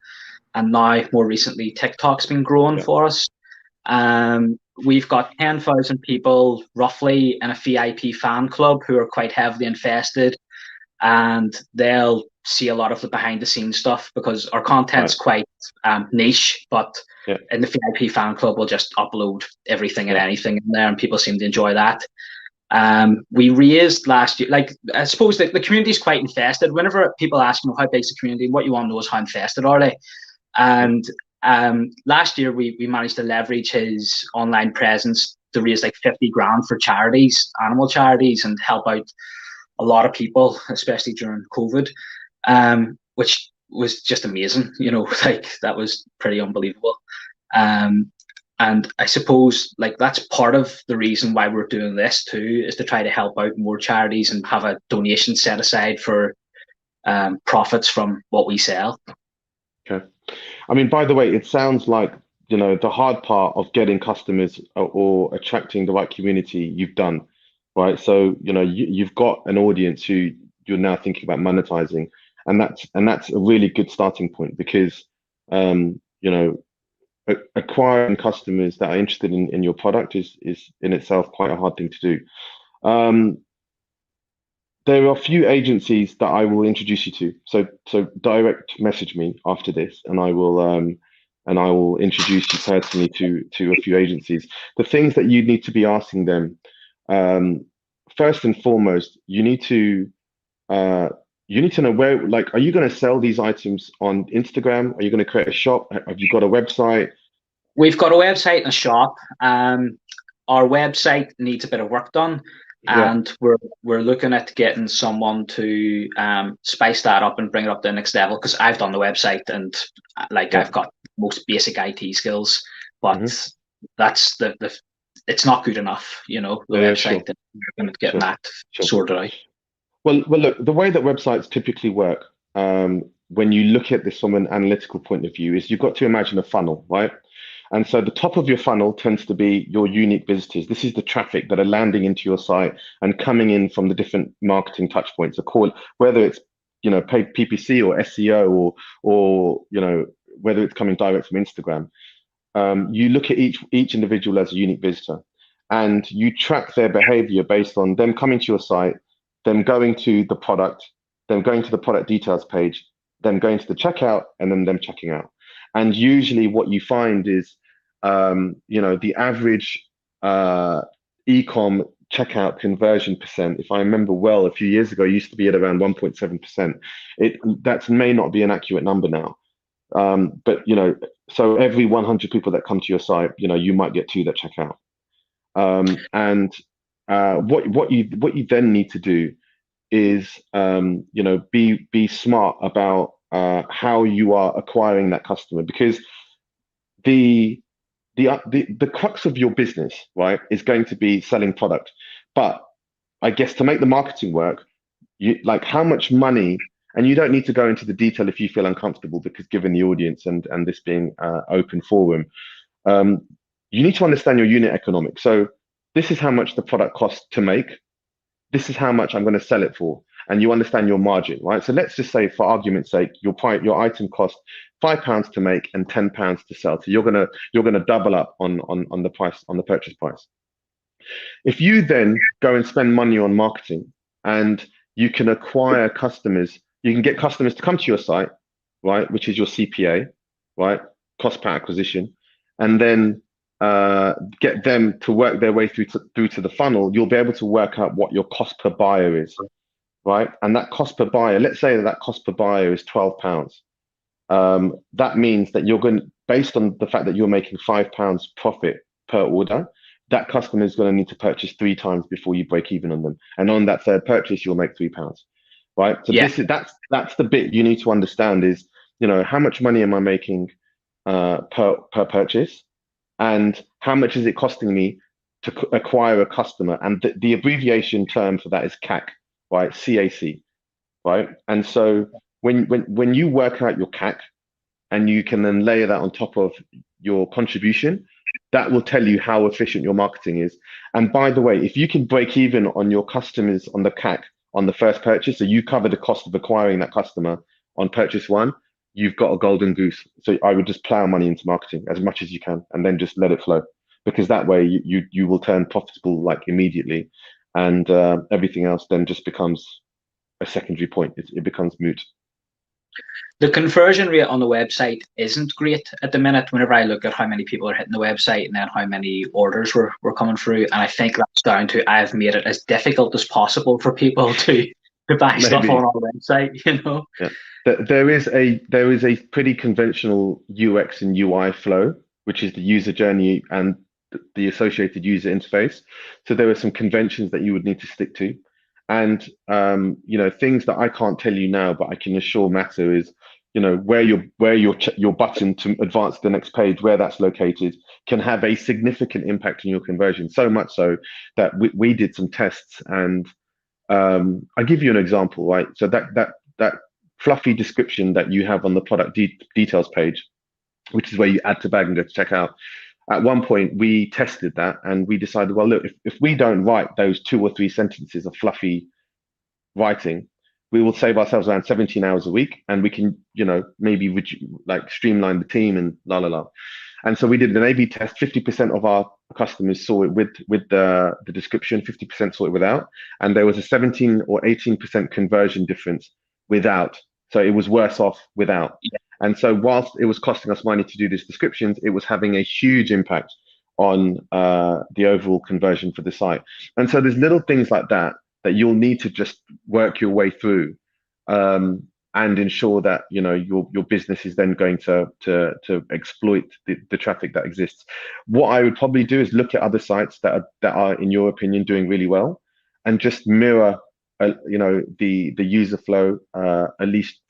S5: and now more recently TikTok's been growing for us. We've got 10,000 people roughly in a VIP fan club who are quite heavily invested, and they'll see a lot of the behind the scenes stuff because our content's quite niche, but in the VIP fan club we'll just upload everything and anything in there, and people seem to enjoy that. We raised last year, like, I suppose the community is quite infested. Whenever people ask me how big's the community, what you want to know is how infested are they. And last year we managed to leverage his online presence to raise like 50 grand for charities, animal charities, and help out a lot of people, especially during COVID, which was just amazing. You know, like that was pretty unbelievable. And I suppose like that's part of the reason why we're doing this too, is to try to help out more charities and have a donation set aside for profits from what we sell.
S2: Okay. I mean, by the way, it sounds like, you know, the hard part of getting customers or attracting the right community you've done, right? So, you know, you've got an audience who you're now thinking about monetizing, and that's a really good starting point because, you know, acquiring customers that are interested in your product is in itself quite a hard thing to do. There are a few agencies that I will introduce you to. So direct message me after this, and I will introduce you personally to a few agencies. The things that you need to be asking them, first and foremost, you need to know where, like, are you going to sell these items on Instagram? Are you going to create a shop? Have you got a website?
S5: We've got a website and a shop. Our website needs a bit of work done. And we're looking at getting someone to spice that up and bring it up to the next level, because I've done the website and like I've got most basic IT skills, but that's it's not good enough, you know, the website. And we're going to get that sorted out.
S2: Well, look, the way that websites typically work, when you look at this from an analytical point of view, is you've got to imagine a funnel, right? And so the top of your funnel tends to be your unique visitors. This is the traffic that are landing into your site and coming in from the different marketing touch points, whether it's, you know, paid PPC or SEO or you know, whether it's coming direct from Instagram. You look at each individual as a unique visitor, and you track their behavior based on them coming to your site, them going to the product, them going to the product details page, them going to the checkout, and then them checking out. And usually what you find is, you know, the average e-com checkout conversion percent, if I remember well, a few years ago, used to be at around 1.7%. That may not be an accurate number now. But, you know, so every 100 people that come to your site, you know, you might get 2 that check out. And what you then need to do is, you know, be smart about how you are acquiring that customer, because the crux of your business, right, is going to be selling product. But I guess to make the marketing work, you like how much money, and you don't need to go into the detail if you feel uncomfortable, because given the audience and this being open forum, you need to understand your unit economics. So this is how much the product costs to make. This is how much I'm going to sell it for. And you understand your margin, right? So let's just say, for argument's sake, your item costs £5 to make and £10 to sell. So you're gonna double up on the price, on the purchase price. If you then go and spend money on marketing, and you can acquire customers, you can get customers to come to your site, right, which is your CPA, right, cost per acquisition, and then get them to work their way through to the funnel, you'll be able to work out what your cost per buyer is. Right, and that cost per buyer, let's say that cost per buyer is £12. That means that you're going, based on the fact that you're making £5 profit per order, that customer is going to need to purchase 3 times before you break even on them. And on that third purchase, you'll make £3. right? So that's the bit you need to understand is, how much money am I making per purchase, and how much is it costing me to acquire a customer? And the abbreviation term for that is CAC, right? CAC, right? And so when you work out your CAC and you can then layer that on top of your contribution, that will tell you how efficient your marketing is. And by the way, if you can break even on your customers on the CAC on the first purchase, so you cover the cost of acquiring that customer on purchase one, you've got a golden goose. So I would just plow money into marketing as much as you can, and then just let it flow, because that way you will turn profitable like immediately, and everything else then just becomes a secondary point. It becomes moot.
S5: The conversion rate on the website isn't great at the minute. Whenever I look at how many people are hitting the website and then how many orders were coming through, and I think that's down to I've made it as difficult as possible for people to buy stuff on our website.
S2: Yeah. There is a pretty conventional UX and UI flow, which is the user journey and the associated user interface. So there are some conventions that you would need to stick to. And things that I can't tell you now, but I can assure matter is, where your button to advance to the next page, where that's located, can have a significant impact on your conversion. So much so that we did some tests, and I'll give you an example, right? So that fluffy description that you have on the product details page, which is where you add to bag and go to checkout. At one point, we tested that and we decided, well, look, if we don't write those 2 or 3 sentences of fluffy writing, we will save ourselves around 17 hours a week, and we can, maybe streamline the team and la la la. And so we did an A/B test. 50% of our customers saw it with the description, 50% saw it without, and there was a 17 or 18% conversion difference without. So it was worse off without. Yeah. And so whilst it was costing us money to do these descriptions, it was having a huge impact on the overall conversion for the site. And so there's little things like that you'll need to just work your way through, and ensure that your business is then going to exploit the traffic that exists. What I would probably do is look at other sites that are in your opinion doing really well, and just mirror the user flow, at least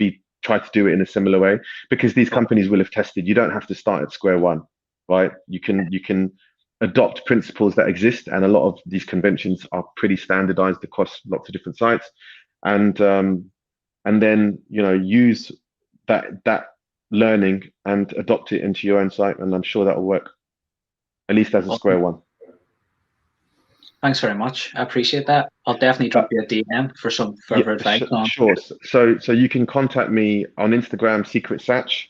S2: try to do it in a similar way, because these companies will have tested. You don't have to start at square one, right? You can adopt principles that exist, and a lot of these conventions are pretty standardized across lots of different sites, and then use that learning and adopt it into your own site, and I'm sure that will work, at least as a square one.
S5: Thanks very much. I appreciate that. I'll definitely drop you a DM for some further advice.
S2: Sure. So you can contact me on Instagram, Secret Satch,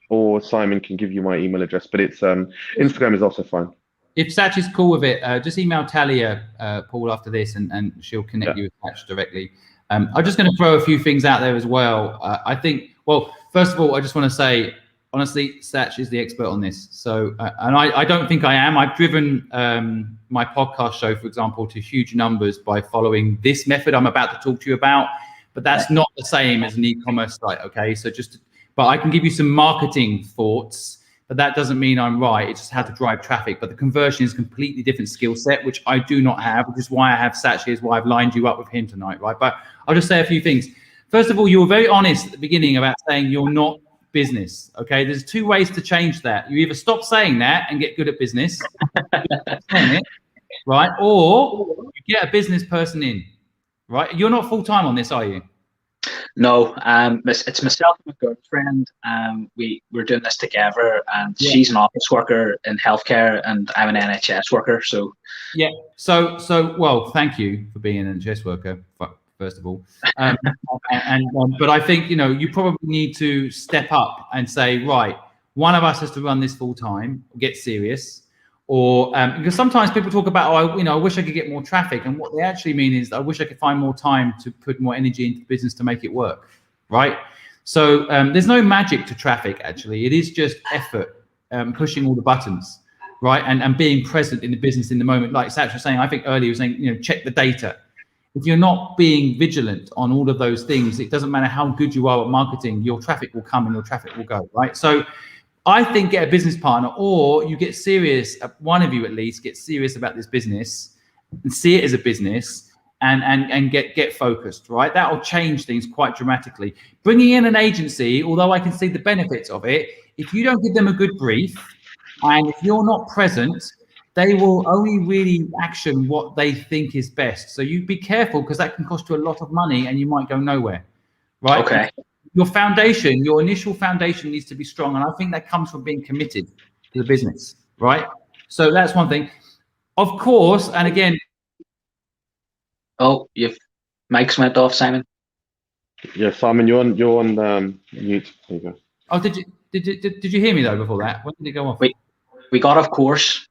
S2: or Simon can give you my email address, but it's Instagram is also fine.
S1: If Satch is cool with it, just email Talia, Paul, after this, and she'll connect you with Satch directly. I'm just going to throw a few things out there as well. I think, well, first of all, I just want to say, honestly, Satch is the expert on this. So, and I don't think I am. I've driven my podcast show, for example, to huge numbers by following this method I'm about to talk to you about, but that's not the same as an e-commerce site, okay? So but I can give you some marketing thoughts, but that doesn't mean I'm right. It's just how to drive traffic. But the conversion is a completely different skill set, which I do not have, which is why I have Satch here, is why I've lined you up with him tonight, right? But I'll just say a few things. First of all, you were very honest at the beginning about saying you're not business, okay? There's 2 ways to change that. You either stop saying that and get good at business, right? Or you get a business person in, right? You're not full-time on this, are you?
S5: No, it's myself and my girlfriend. We're doing this together, and she's an office worker in healthcare, and I'm an NHS worker. So
S1: yeah. So well, thank you for being an NHS worker, first of all. But I think you probably need to step up and say, right, one of us has to run this full time, get serious. Or because sometimes people talk about, I wish I could get more traffic, and what they actually mean is, I wish I could find more time to put more energy into the business to make it work, right? So there's no magic to traffic, actually. It is just effort, pushing all the buttons, right? And being present in the business in the moment. Like Satch was saying, I think earlier, he was saying, check the data. If you're not being vigilant on all of those things, it doesn't matter how good you are at marketing, your traffic will come and your traffic will go, right? So I think get a business partner, or you get serious, one of you at least, get serious about this business and see it as a business, and get focused, right? That will change things quite dramatically. Bringing in an agency, although I can see the benefits of it, if you don't give them a good brief and if you're not present, they will only really action what they think is best. So you be careful, because that can cost you a lot of money and you might go nowhere, right?
S5: Okay.
S1: Your foundation, your initial foundation needs to be strong. And I think that comes from being committed to the business, right? So that's one thing. Of course, and again.
S5: Oh, you've mic's went off, Simon.
S2: Yeah, Simon, you're on mute. There you go.
S1: Oh, did you hear me though before that? When did it go off?
S5: We got off course.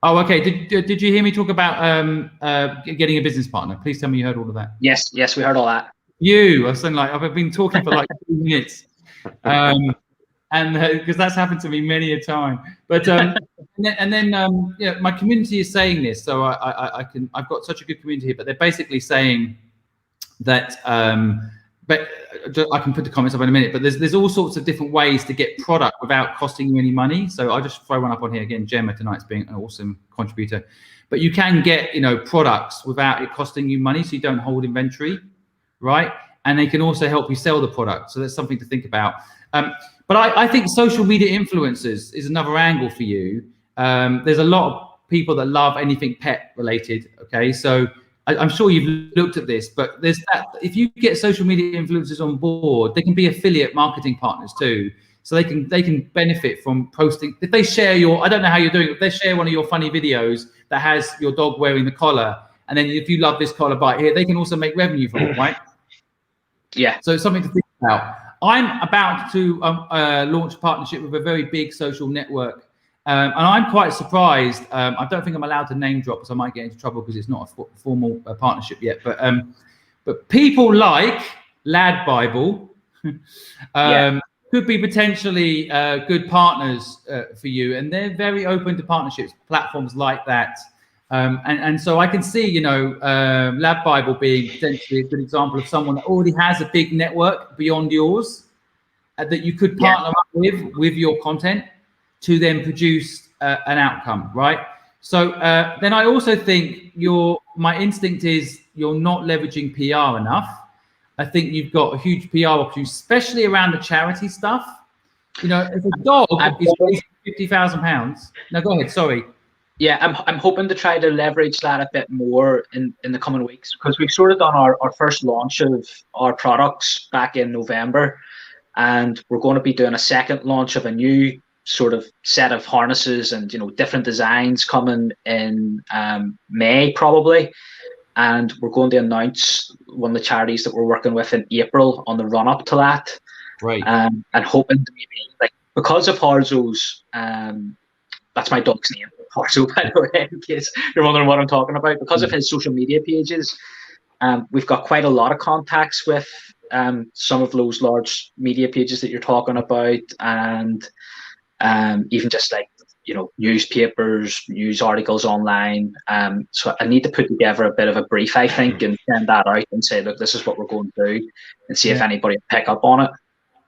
S1: Oh, okay. Did you hear me talk about getting a business partner? Please tell me you heard all of that.
S5: Yes, we heard all that.
S1: I was saying, like, I've been talking for like 2 minutes, and because that's happened to me many a time. But and then yeah, my community is saying this, so I've got such a good community here. But they're basically saying that but I can put the comments up in a minute, but there's all sorts of different ways to get product without costing you any money. So I'll just throw one up on here again. Gemma tonight's being an awesome contributor, but you can get, products without it costing you money, so you don't hold inventory, right? And they can also help you sell the product. So that's something to think about. But I think social media influencers is another angle for you. There's a lot of people that love anything pet related. Okay, so I'm sure you've looked at this, but there's that. If you get social media influencers on board, they can be affiliate marketing partners too. So they can benefit from posting. If they share I don't know how you're doing it, if they share one of your funny videos that has your dog wearing the collar, and then if you love this collar bite here, they can also make revenue from it, right? Yeah. So it's something to think about. I'm about to launch a partnership with a very big social network. And I'm quite surprised. I don't think I'm allowed to name drop, so I might get into trouble because it's not a formal partnership yet. But people like Lad Bible could be potentially good partners for you, and they're very open to partnerships, platforms like that. And so I can see, Lad Bible being potentially a good example of someone that already has a big network beyond yours that you could partner up with your content to then produce an outcome, right? So then I also think my instinct is you're not leveraging PR enough. I think you've got a huge PR opportunity, especially around the charity stuff. If a dog is raising £50,000. No, go ahead. Sorry.
S5: Yeah, I'm hoping to try to leverage that a bit more in the coming weeks, because we've sort of done our first launch of our products back in November, and we're going to be doing a second launch of a new sort of set of harnesses and different designs coming in May probably, and we're going to announce one of the charities that we're working with in April on the run up to that.
S1: Right.
S5: And hoping to maybe, because of Harzo's, that's my dog's name, Harzo, by the way, in case you're wondering what I'm talking about. Because of his social media pages, we've got quite a lot of contacts with some of those large media pages that you're talking about, and even just newspapers, news articles online. So I need to put together a bit of a brief, I think, and send that out and say, look, this is what we're going to do, and see if anybody will pick up on it.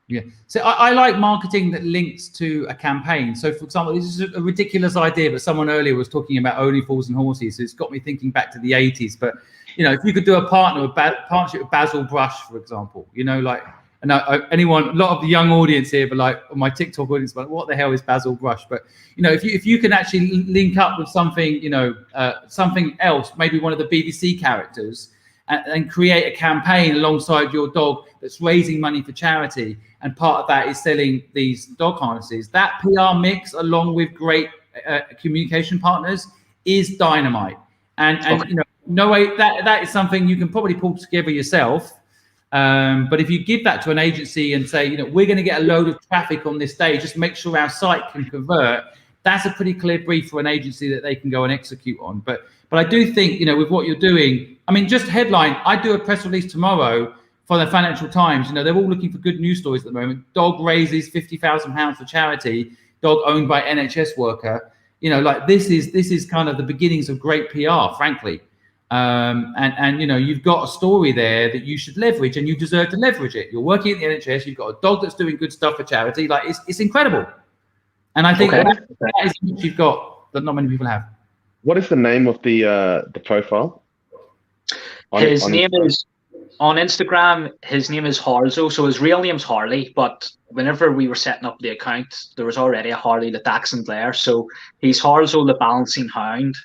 S1: Yeah. So I like marketing that links to a campaign. So for example, this is a ridiculous idea, but someone earlier was talking about Only Fools and Horses. So it's got me thinking back to the 80s. But, if you could do a partnership with Basil Brush, for example, and a lot of the young audience here, but my TikTok audience, what the hell is Basil Brush? But, if you can actually link up with something, something else, maybe one of the BBC characters, and create a campaign alongside your dog that's raising money for charity, and part of that is selling these dog harnesses. That PR mix, along with great communication partners, is dynamite. And no way that is something you can probably pull together yourself. But if you give that to an agency and say, we're going to get a load of traffic on this day, just make sure our site can convert, that's a pretty clear brief for an agency that they can go and execute on. But I do think, with what you're doing, just headline, I do a press release tomorrow for the Financial Times. They're all looking for good news stories at the moment. Dog raises £50,000 for charity, dog owned by NHS worker. This is kind of the beginnings of great PR, frankly. And you've got a story there that you should leverage, and you deserve to leverage it. You're working at the NHS, you've got a dog that's doing good stuff for charity. It's incredible. And I think that is what you've got that not many people have.
S2: What is the name of the profile?
S5: His name is, on Instagram, his name is Harzo. So his real name's Harley, but whenever we were setting up the account, there was already a Harley the Dachshund there. So he's Harzo the Balancing Hound.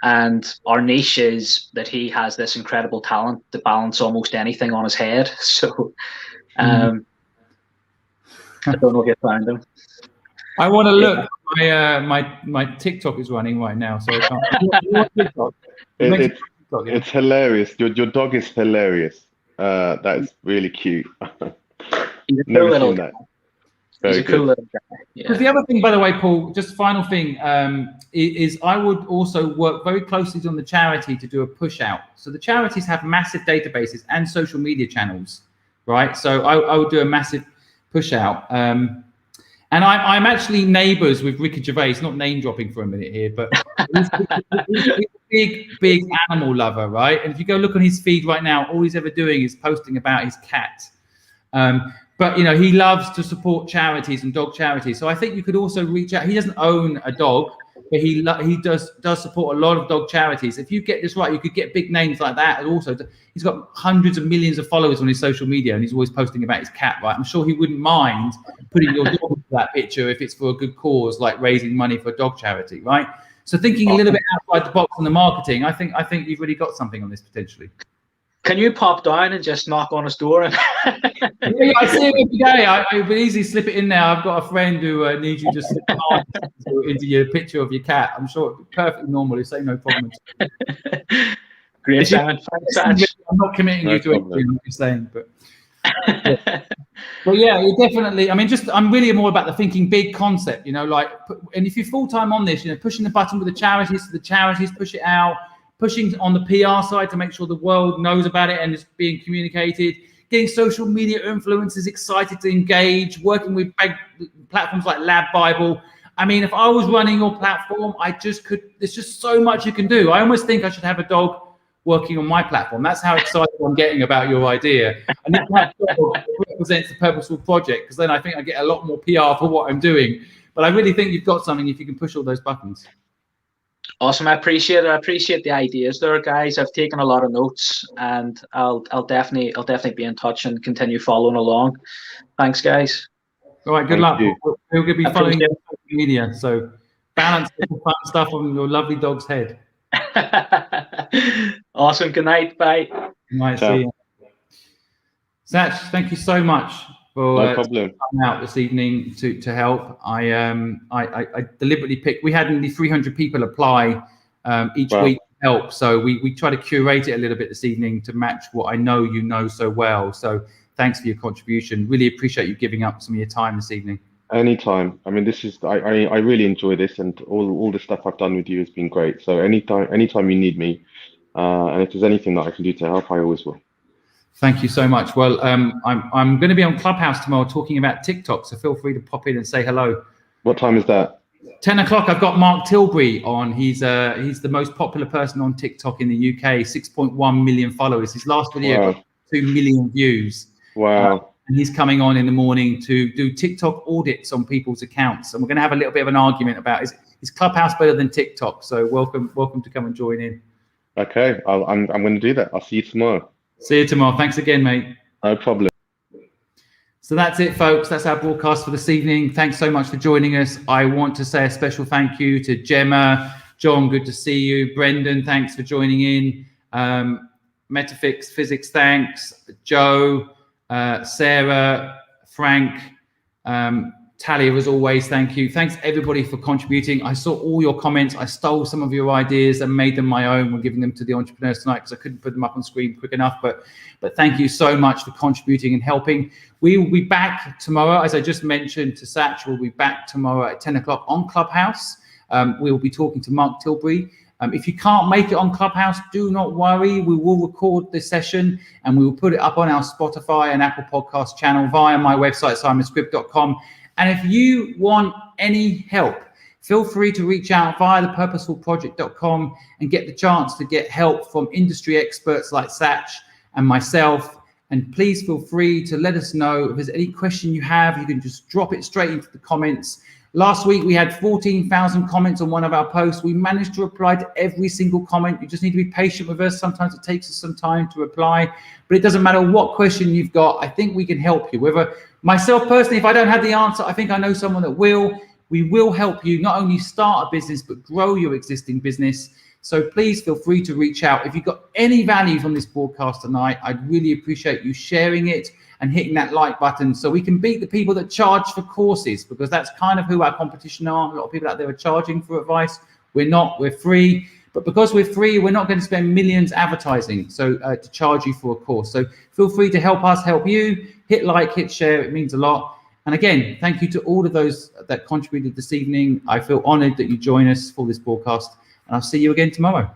S5: And our niche is that he has this incredible talent to balance almost anything on his head. So I don't know if you found him.
S1: I want to look. My TikTok is running right now, so I can't.
S2: It's hilarious. Your dog is hilarious. That is really cute.
S5: He's a cool little guy.
S2: Very
S5: He's a cool little guy.
S1: Because the other thing, by the way, Paul, just final thing, is I would also work very closely on the charity to do a push out. So the charities have massive databases and social media channels, right? So I would do a massive push out. And I'm actually neighbours with Ricky Gervais, not name dropping for a minute here, but he's a big animal lover, right? And if you go look on his feed right now, all he's ever doing is posting about his cat. But you know, he loves to support charities and dog charities. So I think you could also reach out. He doesn't own a dog, but he does support a lot of dog charities. If you get this right, you could get big names like that. And also, he's got hundreds of millions of followers on his social media, and he's always posting about his cat, right? I'm sure he wouldn't mind putting your dog into that picture if it's for a good cause, like raising money for a dog charity, right? So thinking a little bit outside the box on the marketing, I think you've really got something on this potentially.
S5: Can you pop down and just knock on his door?
S1: Yeah, I see him every day. I would easily slip it in there. I've got a friend who needs you to slip into your picture of your cat. I'm sure it'd be perfectly normal. It's no problem.
S5: Great, Simon. Thanks,
S1: I'm not committing you to anything you're saying, but yeah, you definitely. I mean, I'm really more about the thinking big concept. You know, like, and if you're full time on this, you know, pushing the button with the charities push it out. Pushing on the PR side to make sure the world knows about it and it's being communicated, getting social media influencers excited to engage, working with big platforms like Lab Bible. I mean, if I was running your platform, there's just so much you can do. I almost think I should have a dog working on my platform. That's how excited I'm getting about your idea. And that represents the Purposeful Project, because then I think I get a lot more PR for what I'm doing. But I really think you've got something if you can push all those buttons.
S5: Awesome. I appreciate it. I appreciate the ideas there, guys. I've taken a lot of notes, and I'll definitely be in touch and continue following along. Thanks, guys.
S1: All right. Good luck. We're going to be following your social media. So balance the fun stuff on your lovely dog's head.
S5: Awesome. Good night. Bye.
S1: Nice to see you. Satch, thank you so much for coming out this evening to help. I deliberately picked. We had nearly 300 people apply each week to help, so we try to curate it a little bit this evening to match what I know you know so well. So thanks for your contribution. Really appreciate you giving up some of your time this evening.
S2: Anytime. I mean, this is I really enjoy this, and all the stuff I've done with you has been great. So anytime you need me, and if there's anything that I can do to help, I always will.
S1: Thank you so much. Well, I'm going to be on Clubhouse tomorrow talking about TikTok, so feel free to pop in and say hello.
S2: What time is that?
S1: 10 o'clock. I've got Mark Tilbury on. He's the most popular person on TikTok in the UK. 6.1 million followers. His last video got 2 million views.
S2: Wow.
S1: And he's coming on in the morning to do TikTok audits on people's accounts. And we're going to have a little bit of an argument about is Clubhouse better than TikTok? So welcome to come and join in.
S2: Okay, I'm going to do that. I'll see you tomorrow.
S1: See you tomorrow. Thanks again, mate.
S2: No problem.
S1: So that's it, folks. That's our broadcast for this evening. Thanks so much for joining us. I want to say a special thank you to Gemma, John, good to see you. Brendan, thanks for joining in. Metafix Physics, thanks. Joe, Sarah, Frank, Talia, as always, thank you. Thanks everybody for contributing. I saw all your comments. I stole some of your ideas and made them my own. We're giving them to the entrepreneurs tonight because I couldn't put them up on screen quick enough. But thank you so much for contributing and helping. We will be back tomorrow, as I just mentioned to Satch. We'll be back tomorrow at 10 o'clock on Clubhouse. We will be talking to Mark Tilbury. If you can't make it on Clubhouse, do not worry. We will record this session and we will put it up on our Spotify and Apple Podcast channel via my website, simonscript.com. And if you want any help, feel free to reach out via thepurposefulproject.com and get the chance to get help from industry experts like Satch and myself. And please feel free to let us know if there's any question you have. You can just drop it straight into the comments. Last week, we had 14,000 comments on one of our posts. We managed to reply to every single comment. You just need to be patient with us. Sometimes it takes us some time to reply, but it doesn't matter what question you've got. I think we can help you. Whether myself personally, if I don't have the answer, I think I know someone that will. We will help you not only start a business, but grow your existing business. So please feel free to reach out. If you've got any value from this broadcast tonight, I'd really appreciate you sharing it and hitting that like button so we can beat the people that charge for courses, because that's kind of who our competition are. A lot of people out there are charging for advice. We're not, we're free. But because we're free, we're not going to spend millions advertising to charge you for a course. So feel free to help us help you. Hit like, hit share. It means a lot. And again, thank you to all of those that contributed this evening. I feel honored that you join us for this broadcast, and I'll see you again tomorrow.